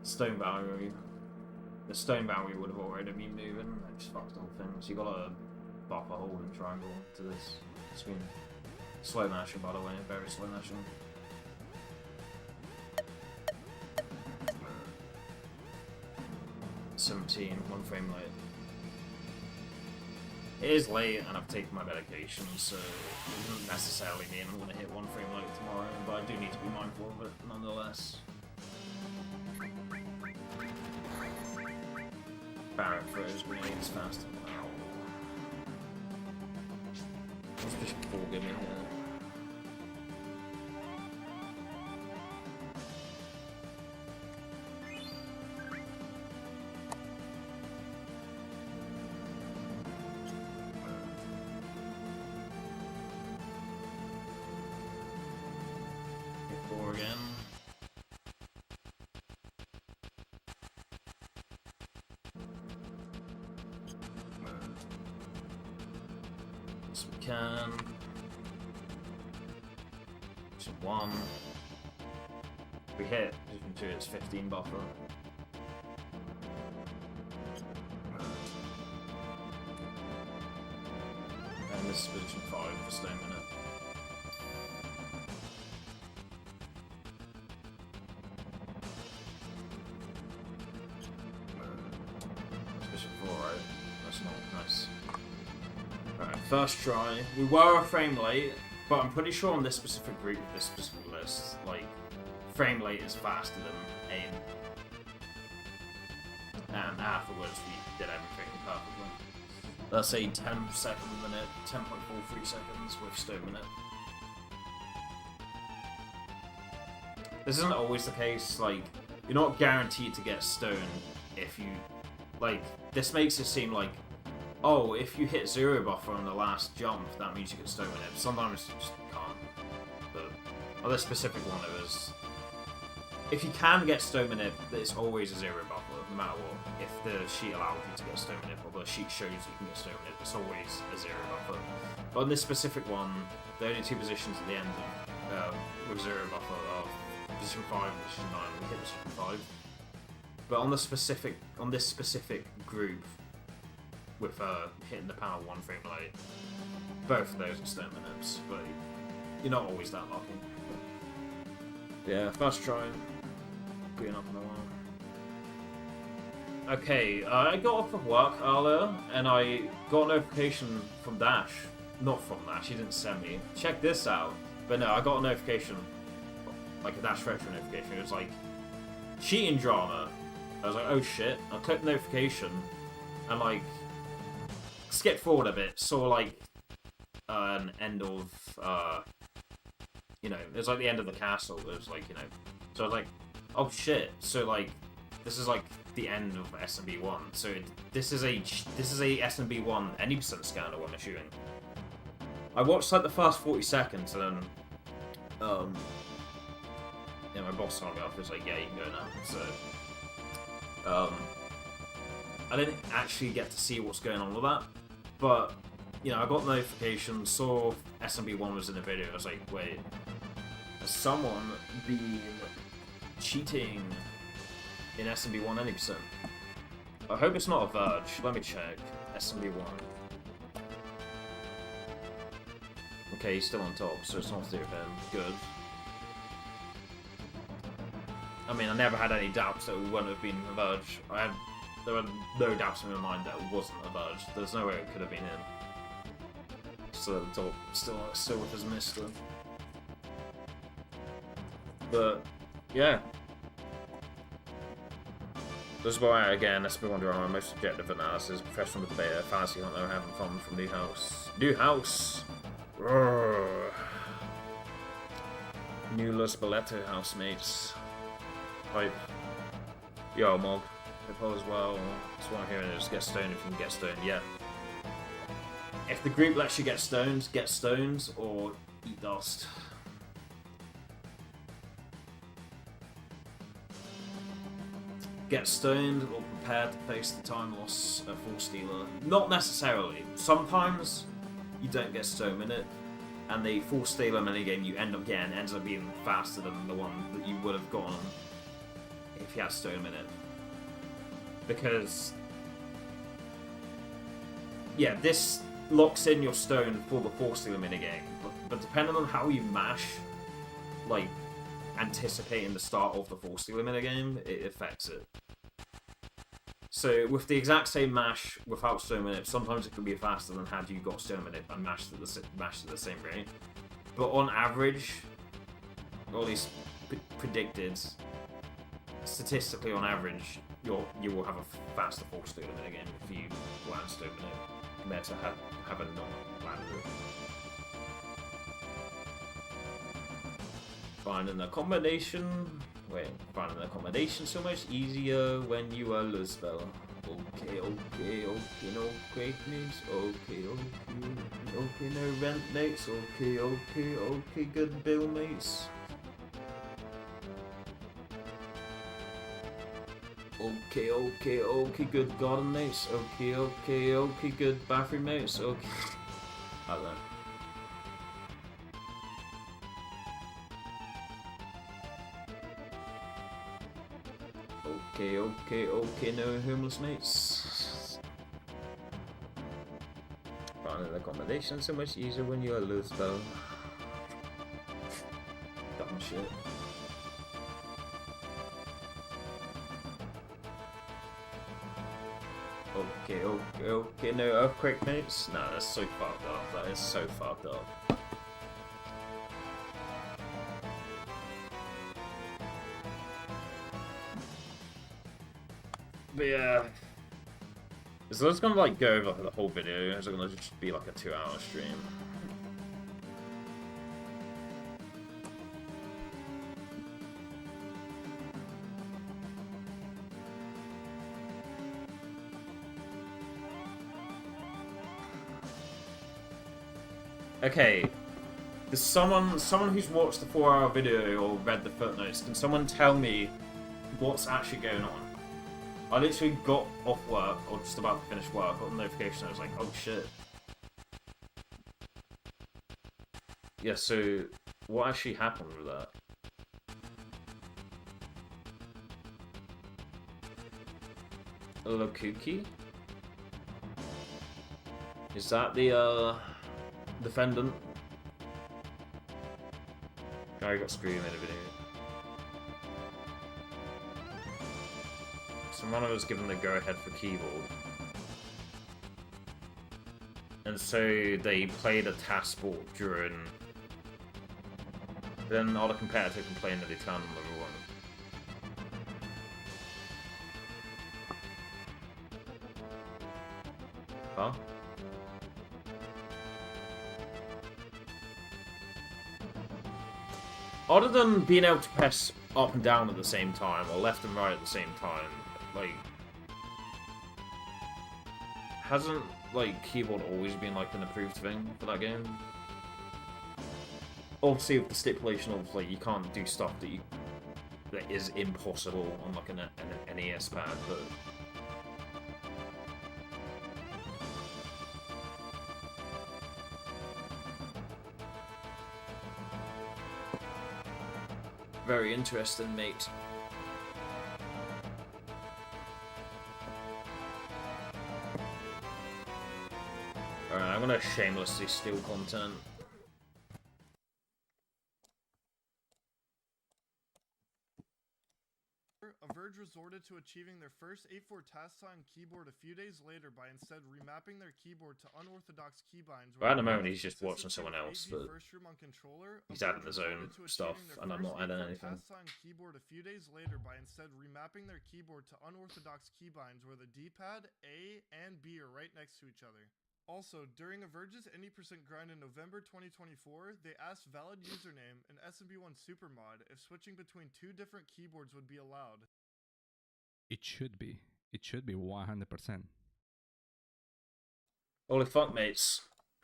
stone value. The stone value would have already been moving. It just fucked the whole thing. So you gotta buffer hold and triangle to this screen. Slow motion, by the way, very slow motion. One frame late. It is late and I've taken my medication, so it doesn't necessarily mean I'm going to hit 1 frame late tomorrow, but I do need to be mindful of it nonetheless. Barrett throws grenades faster. Wow. What's this ball give me here? Again. Yes, we can. Position 1. We hit position 2, it's 15 buffer. And this is position 5 for staying in it. First try. We were a frame late, but I'm pretty sure on this specific group, this specific list, like, frame late is faster than aim. And afterwards, we did everything perfectly. Let's say 10 seconds a minute, 10.43 seconds with stone minute. This isn't always the case, like, you're not guaranteed to get stone if you, like, this makes it seem like, oh, if you hit 0 buffer on the last jump, that means you get stone minute. Sometimes you just can't. But on this specific one, it was, if you can get stone minute, it's always a 0 buffer, no matter what. If the sheet allows you to get stone minute, or the sheet shows you can get stone minute, it's always a 0 buffer. But on this specific one, the only 2 positions at the end with 0 buffer are position 5 and position 9. We hit position 5. But on this specific group, with hitting the panel 1 frame late, both of those are stone minutes, but you're not always that lucky. Yeah, first try. Being up in a while. Okay, I got off of work earlier, and I got a notification from Dash. Not from Dash, he didn't send me. Check this out. But no, I got a notification, like a Dash Retro notification. It was like, cheating drama. I was like, oh shit. I clicked notification, and like, skipped forward a bit, saw like an end of, you know, it was like the end of the castle. It was like, you know, so I was like, oh shit. So like, this is like the end of SMB1. So this is a SMB1 any percent scandal I'm assuming. I watched like the first 40 seconds and then, yeah, my boss told me off. He was like, yeah, you can go now. So, I didn't actually get to see what's going on with that, but you know, I got notifications, saw SMB1 was in the video. I was like, wait, has someone been cheating in SMB1 any percent? I hope it's not a Verge. Let me check. SMB1. Okay, he's still on top, so it's not to do with him. Good. I mean, I never had any doubts that it wouldn't have been a Verge. There were no doubts in my mind that it wasn't a Verge. There's no way it could have been him. Still at the top, still with his mister. But yeah, this is why again, let's move on to our most objective analysis. Professional debater, fantasy hunter, having fun from New House. New House. Roar. New Los Boleto housemates. Hype. Yo, Mog. Hope all is well. That's what I'm hearing is get stoned if you can get stoned. Yeah. If the group lets you get stones or eat dust. Get stoned or prepared to face the time loss of Full Stealer. Not necessarily. Sometimes you don't get stone in it, and the Full Stealer minigame you end up getting ends up being faster than the one that you would have gotten if you had stone in it. Because, yeah, this locks in your stone for the Full Stealer minigame, but depending on how you mash, like, anticipating the start of the Full Stealer minigame, it affects it. So with the exact same mash without stone in it, sometimes it can be faster than had you got stone in it and mashed at the same rate. But on average, or at least predicted, statistically on average, you will have a faster Full Stealer minigame if you land stone in it compared to have a non-landed it. Finding a combination. Finding an accommodation so much easier when you are Luzbel. Okay, no great names. Okay, no rent mates. Okay, good bill mates. Okay, good garden mates. Okay, good bathroom mates. Okay. I don't know. Okay, no homeless mates. Finding accommodation so much easier when you're a loose though. Dumb shit. Okay, no earthquake mates. Nah, that's so fucked up. That is so fucked up. But yeah, so it's gonna like go over the whole video. It's gonna just be like a 2-hour stream. Okay, there's someone who's watched the 4-hour video or read the footnotes. Can someone tell me what's actually going on? I literally got off work, or just about to finish work, got a notification, I was like, oh shit. Yeah, so, what actually happened with that? Lokuki? Is that the, defendant? Guy got screwed in the video. Someone was given the go-ahead for keyboard. And so they played a task sport during... Then all the competitor complained that they turned on level 1. Huh? Other than being able to press up and down at the same time, or left and right at the same time, like, hasn't, like, keyboard always been, like, an approved thing for that game? Obviously, with the stipulation of, like, you can't do stuff that is impossible on, like, an NES pad, but... Very interesting, mate. Alright, I'm gonna shamelessly steal content. A Verge resorted to achieving their first 8-4 task on keyboard a few days later by instead remapping their keyboard to unorthodox keybinds. Well, at the moment, he's just watching someone else, but he's adding his own stuff, and I'm not adding anything. Keyboard a few days later by instead remapping their keyboard to unorthodox keybinds where the D-pad, A, and B are right next to each other. Also, during a Verge's Any% grind in November 2024, they asked Valid Username and SMB1 Supermod if switching between two different keyboards would be allowed. It should be. It should be 100%. Holy fuck, mates.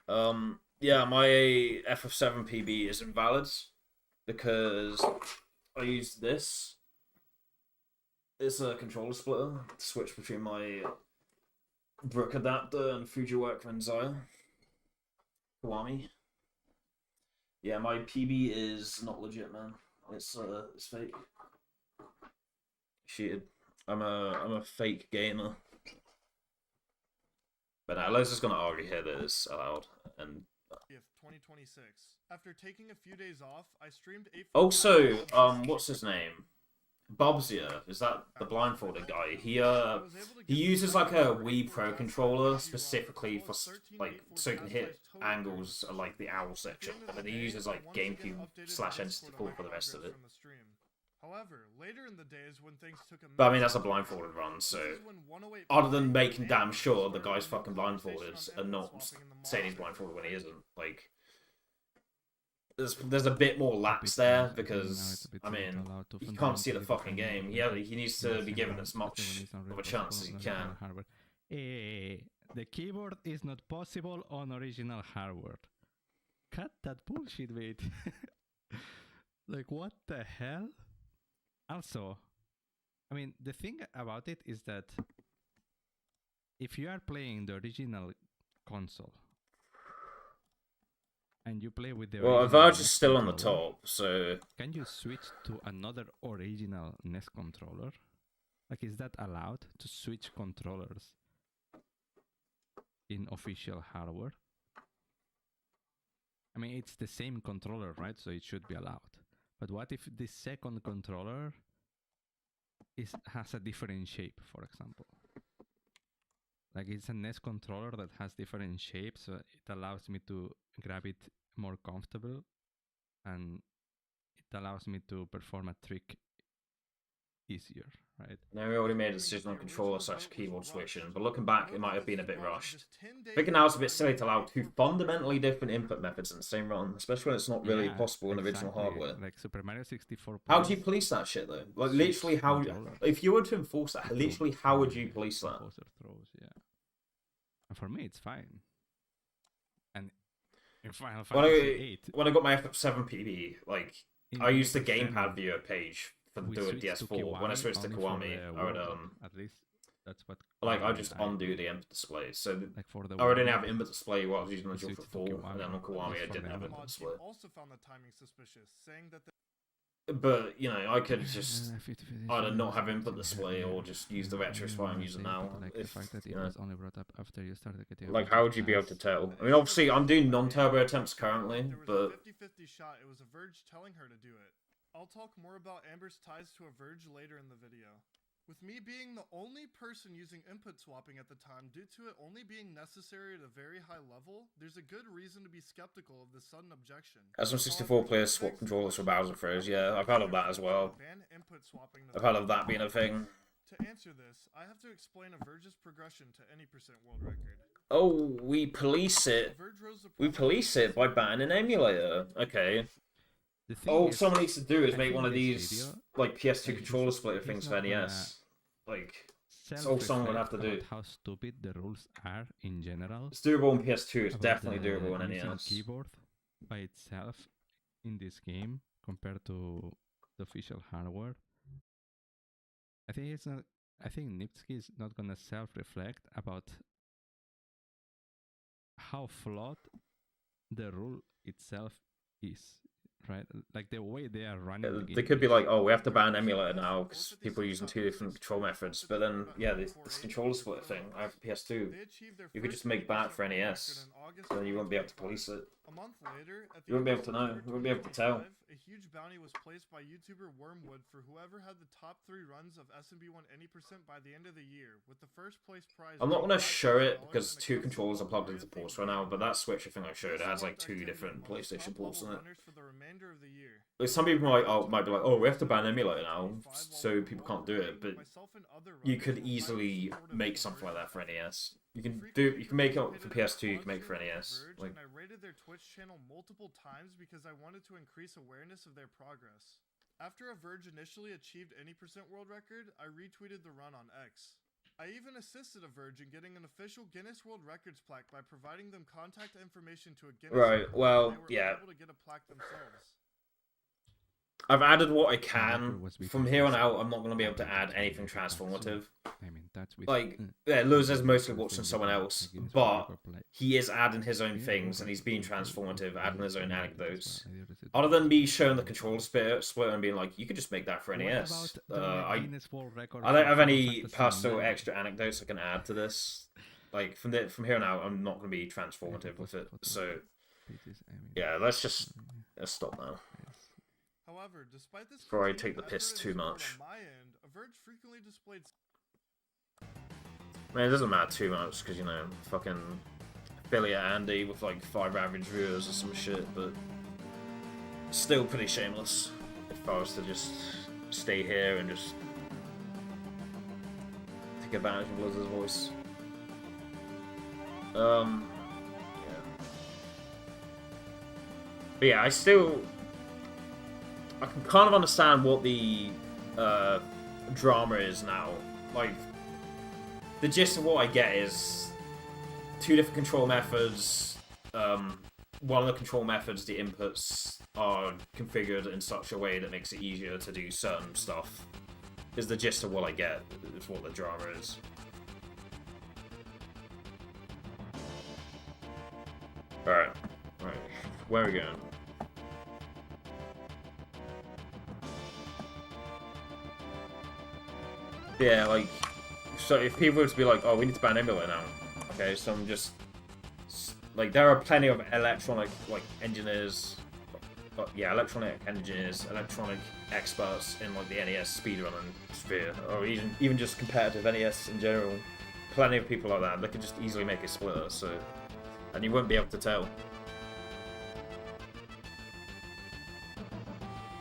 Yeah, my FF7 PB is invalid because I used this. It's a controller splitter to switch between my Brook adapter and Fujiwara Renzai. Kiwami. Yeah, my PB is not legit, man. It's fake. Cheated. I'm a fake gamer. But now, Lowe's is gonna already hear that it's allowed, and 2026. After taking a few days off, I streamed 8. Also, what's his name? Bobsia, is that the blindfolded guy? He uses like a Wii Pro controller specifically for like so he can hit angles at like the owl section, and then he uses like GameCube/N64 for the rest of it. However, later in the days when things took a But I mean that's a blindfolded run, so other than making damn sure the guy's fucking blindfolded and not saying he's blindfolded when he isn't, like there's a bit more lax there because I mean he can't see the fucking game. He needs to be given as much of a chance as he can. The keyboard is not possible on original hardware. Cut that bullshit, mate. Like what the hell? Also, I mean, the thing about it is that if you are playing the original console and you play with the well, Verge is still on the top, so can you switch to another original NES controller? Like, is that allowed to switch controllers in official hardware? I mean, it's the same controller, right? So it should be allowed. But what if the second controller has a different shape, for example? Like it's a NES controller that has different shapes, so it allows me to grab it more comfortable, and it allows me to perform a trick easier, right? Now we already made a decision on controller/keyboard switching, but looking back, it might have been a bit rushed. Thinking now it's a bit silly to allow two fundamentally different input methods in the same run, especially when it's not really possible in original hardware. Like Super Mario 64. How do you police that shit though? Like literally, how? If you were to enforce that, literally, how would you police that? Throws, yeah. And for me, it's fine. And in Final Fantasy VIII, when I got my FF7 PB, like I used the gamepad viewer page for the DS4. When I switched to Kiwami, I would at least that's what. Like I just undo the input display. So like for the I already didn't have input display while I was using the Dual 4, and then on Kiwami I didn't have input display. Also found the timing suspicious, saying that But you know, I could just either not have input display or just use the retro spy I'm using now. Like if, the fact that it you know, was only brought up after you started getting. like how would you be able to tell? I mean, obviously I'm doing non-turbo attempts currently, there was but a 50-50 shot. It was a Verge telling her to do it. I'll talk more about Amber's ties to a Verge later in the video. With me being the only person using input swapping at the time due to it only being necessary at a very high level, there's a good reason to be skeptical of this sudden objection. SM64 players swap controllers for Bowser throws, yeah, I've heard of that as well. I've heard of that being a thing. To answer this, I have to explain a Verge's progression to any % world record. Oh, we police it. We police it by banning an emulator. Okay. The thing All is, someone needs to do is I make think one of this these video, like PS2 like, controller splitter he's things not for NES. Like, it's all someone would have to self-reflect do. about how stupid the rules are in general, It's doable on PS2. It's about definitely doable on using NES. keyboard by itself in this game compared to the official hardware. I think it's not. I think Nipsky is not gonna self-reflect about how flawed the rule itself is, right? Like the way they are running the game. They could be like, oh, we have to ban emulator now because people are using 2 different control methods. But then, yeah, this controller splitter thing, I have PS2. You could just make that for NES, so then you won't be able to police it. A month later, at the You won't be end able to of know. September You won't be able to tell. 2025, a huge bounty was placed by YouTuber Wormwood for whoever had the top 3 runs of SMB1 any% by the end of the year, with the first place prize. I'm not being going to show it $5,000 because and a 2 custom controllers are plugged into Mario-themed ports right now, but that Switch thing I showed, it has like This 2 swapped different activity amongst PlayStation ports in top-level it. runners for the remainder of the year. Like, some people might be like, oh, we have to ban emulator now, so people can't do it, but you could easily make something like that for NES. You can make it for PS2, you can make it for NES. Like, and I rated their Twitch channel multiple times because I wanted to increase awareness of their progress. After a Verge initially achieved any% world record, I retweeted the run on X. I even assisted a Verge in getting an official Guinness World Records plaque by providing them contact information to a Guinness right, record, well, and they were yeah. able to get a plaque themselves. I've added what I can. From here on out, I'm not going to be able to add anything transformative. I mean, that's with Like, yeah, Luz is mostly watching someone else, but he is adding his own things, and he's being transformative, adding his own anecdotes. Other than me showing the controller split and being like, you could just make that for NES. I don't have any personal extra anecdotes I can add to this. Like, from here on out, I'm not going to be transformative with it. So, yeah, let's stop now. However, despite this Before I continued take the piss effort too and support much. on my end, a Verge frequently displayed I mean, it doesn't matter too much, because, you know, fucking affiliate Andy with like 5 average viewers or some shit, but still pretty shameless if I was to just stay here and just take advantage of Liz's voice. Yeah. But yeah, I can kind of understand what the drama is now. Like, the gist of what I get is 2 different control methods. One of the control methods, the inputs are configured in such a way that makes it easier to do certain stuff. Is the gist of what I get, is what the drama is. Alright. Right. Where are we going? Yeah, like, so if people were to be like, oh, we need to ban emulator now, okay, so I'm just, like, there are plenty of electronic, like, engineers, electronic engineers, electronic experts in, like, the NES speedrunning sphere, or even just competitive NES in general, plenty of people like that, they could just easily make a splitter, so, and you wouldn't be able to tell.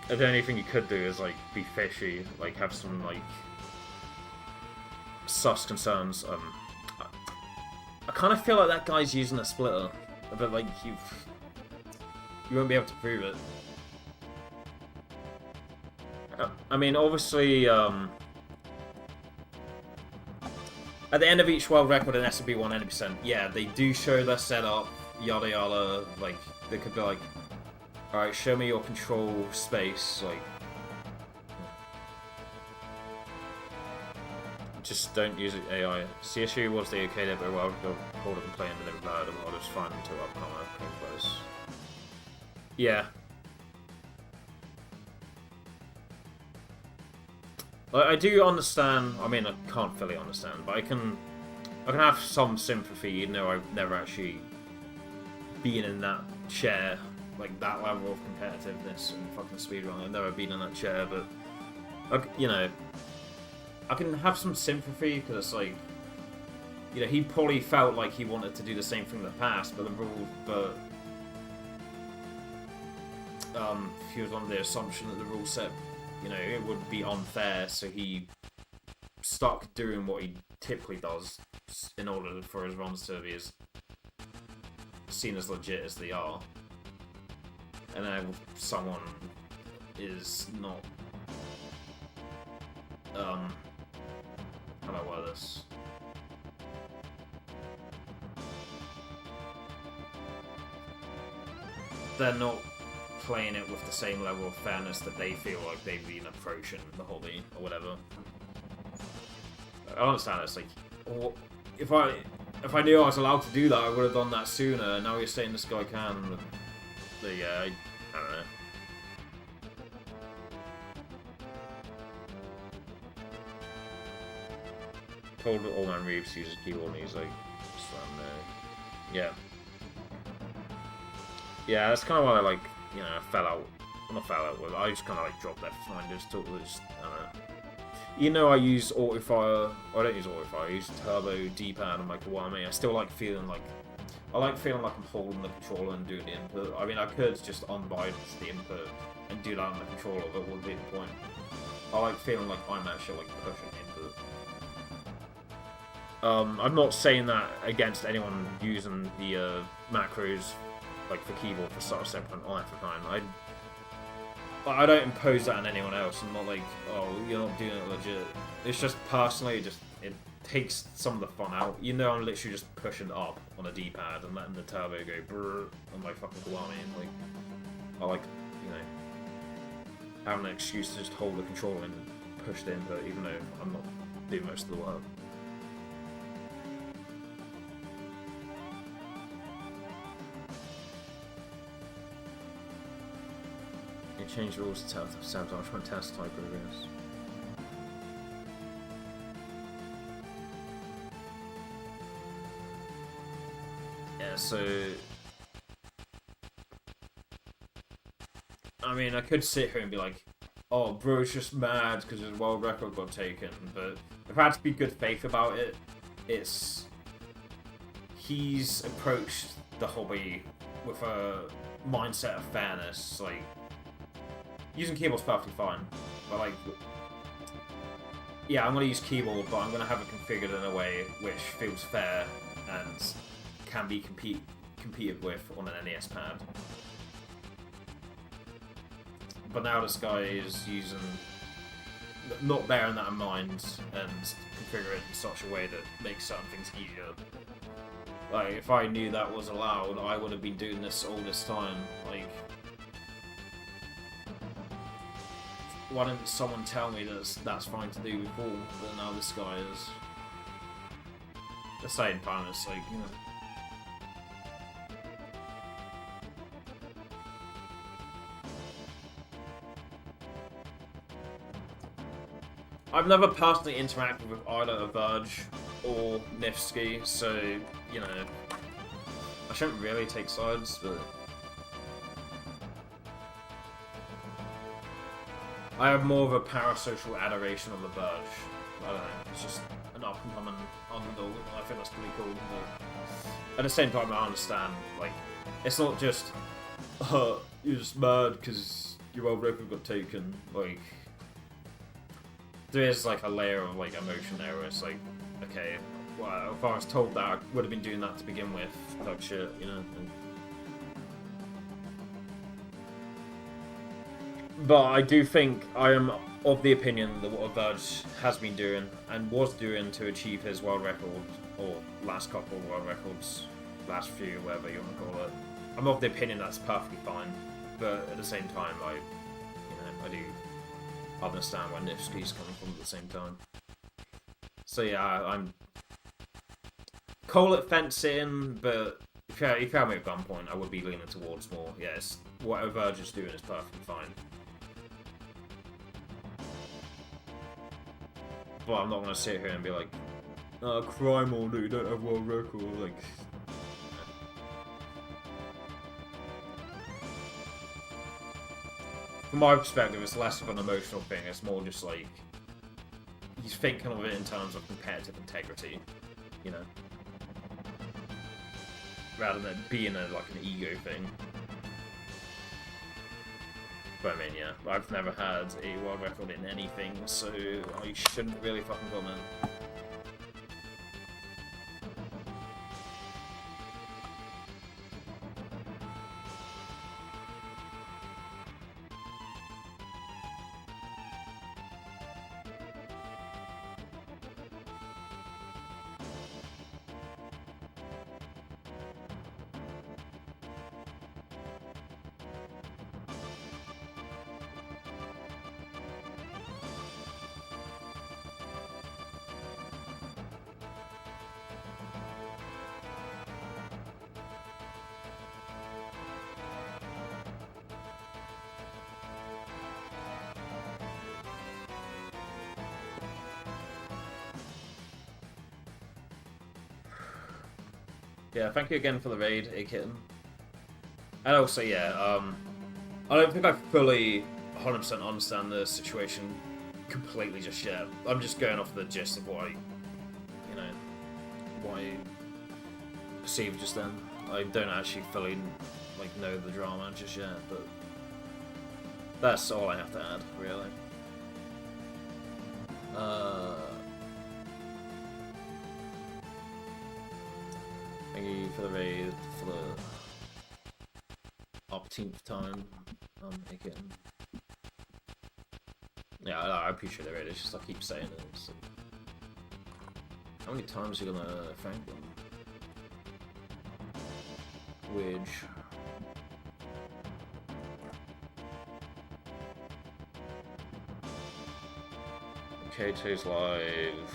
And the only thing you could do is, like, be fishy, like, have some, like, sus concerns. I kind of feel like that guy's using a splitter, but like you won't be able to prove it. I mean, obviously, at the end of each world record in SMB1 any%, yeah, they do show their setup, yada yada. Like, they could be like, all right, show me your control space, like. Just don't use AI. CSU was the okay there, but a while ago, called it and playing and never allowed them. I was fine until Upcomer came close. Yeah. I do understand. I mean, I can't fully understand, but I can have some sympathy, even though I've never actually been in that chair, like that level of competitiveness and fucking speedrun. I've never been in that chair, but you know. I can have some sympathy, because it's like, you know, he probably felt like he wanted to do the same thing in the past, but he was under the assumption that the rule set, you know, it would be unfair, so he stuck doing what he typically does in order for his runs to be as seen as legit as they are. And then someone is not how do I word this? They're not playing it with the same level of fairness that they feel like they've been approaching the hobby or whatever. I understand it's like, if I knew I was allowed to do that, I would have done that sooner. Now you're saying this guy can. But yeah, I don't know. Told Old Man Reeves uses keyboard and he's like, slam no. Yeah. Yeah, that's kind of why I like, you know, fell out. Not fell out with. I just kind of like dropped Left Behind. Just thought it was, I don't know. You know, I use autofire. I don't use autofire. I use turbo D-pad and like Kiwami. I still like feeling like, I like feeling like I'm holding the controller and doing the input. I mean, I could just unbind the input and do that on the controller, but what would be the point? I like feeling like I'm actually like pushing input. I'm not saying that against anyone using the macros like for keyboard for start separate on Left Behind. I don't impose that on anyone else. I'm not like, oh, you're not doing it legit. It's just personally, it takes some of the fun out. You know, I'm literally just pushing up on a D-pad and letting the turbo go brrr on my fucking Kiwami. Like, I like, you know, having an excuse to just hold the controller and push the input, even though I'm not doing most of the work. Change rules to sabotage when test type progress. Yeah, so I mean, I could sit here and be like, "Oh, bro's just mad because his world record got taken," but if I had to be good faith about it, he's approached the hobby with a mindset of fairness, like. Using keyboard's perfectly fine, but like, yeah, I'm gonna use keyboard, but I'm gonna have it configured in a way which feels fair and can be competed with on an NES pad. But now this guy is not bearing that in mind and configure it in such a way that makes certain things easier. Like, if I knew that was allowed, I would have been doing this all this time. Like. Why didn't someone tell me that's fine to do before, but now this guy is the same time. It's like, you know. I've never personally interacted with either Verge or Nifsky, so, you know, I shouldn't really take sides, but I have more of a parasocial adoration of the Verge. I don't know, it's just an up-and-coming underdog. I think that's pretty cool. But at the same time, I understand, like, it's not just, you're just mad because your world record got taken. Like, there is, like, a layer of, like, emotion there where it's like, okay, well, if I was told that, I would have been doing that to begin with, like shit, you know? But I do think I am of the opinion that what Verge has been doing and was doing to achieve his world record, or last couple of world records, last few, whatever you want to call it, I'm of the opinion that's perfectly fine. But at the same time, I do understand where Nifsky's coming from at the same time. So yeah, call it fencing, but if you had me at gunpoint, I would be leaning towards more. Yes, whatever Verge is doing is perfectly fine. But I'm not going to sit here and be like, crime all that you don't have world record, like. From my perspective, it's less of an emotional thing, it's more just like, he's thinking of it in terms of competitive integrity, you know? Rather than being like an ego thing. But I mean, yeah, I've never had a world record in anything, so I shouldn't really fucking comment. Yeah, thank you again for the raid, A-Kitten. And also, yeah, I don't think I fully 100% understand the situation completely just yet. I'm just going off the gist of what I, you know, what I perceived just then. I don't actually fully, like, know the drama just yet, but that's all I have to add, really. Thank you for the raid for the 18th time. Again. Yeah, I appreciate the raid. It's just I keep saying it. So. How many times are you gonna thank them? Wedge. K2's live.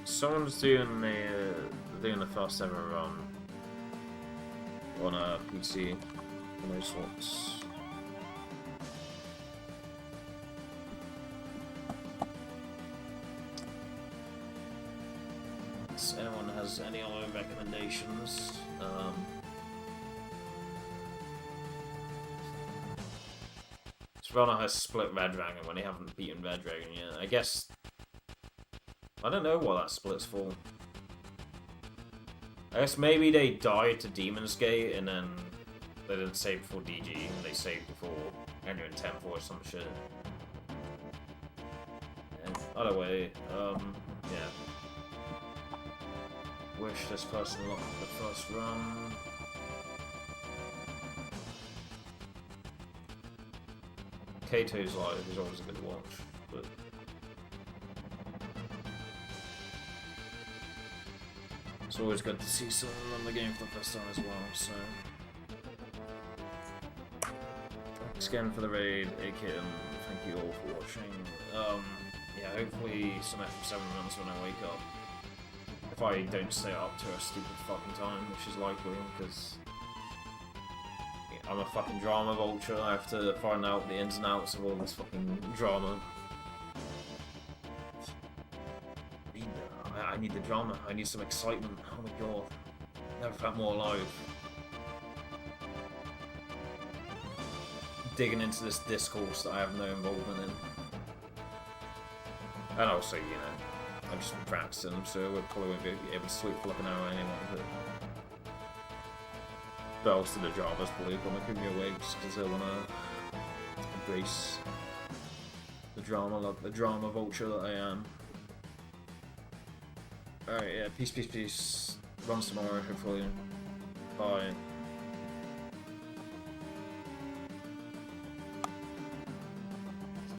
Someone's doing the first ever run on a PC. On those sorts. So anyone has any other recommendations? Srana has split Red Dragon when they haven't beaten Red Dragon yet. I guess. I don't know what that split's for. I guess maybe they died to Demon's Gate and then they didn't save before DG and they saved before entering Temple or some shit. And either way, yeah. Wish this person luck the first run. K2's live is always a good watch, but it's always good to see someone run the game for the first time as well, so thanks again for the raid, A-Kitten, thank you all for watching. Yeah, hopefully some F7 runs when I wake up. If I don't stay up to a stupid fucking time, which is likely, because I'm a fucking drama vulture. I have to find out the ins and outs of all this fucking drama. I need the drama. I need some excitement. Oh my god. Never felt more alive. Digging into this discourse that I have no involvement in. And also, you know, I've just been practicing, so I probably won't be able to sleep for like an hour anyway. But also the drama's probably gonna keep me awake just because I wanna embrace the drama, like the drama vulture that I am. Alright, yeah, peace, peace, peace. Runs tomorrow, hopefully. Bye.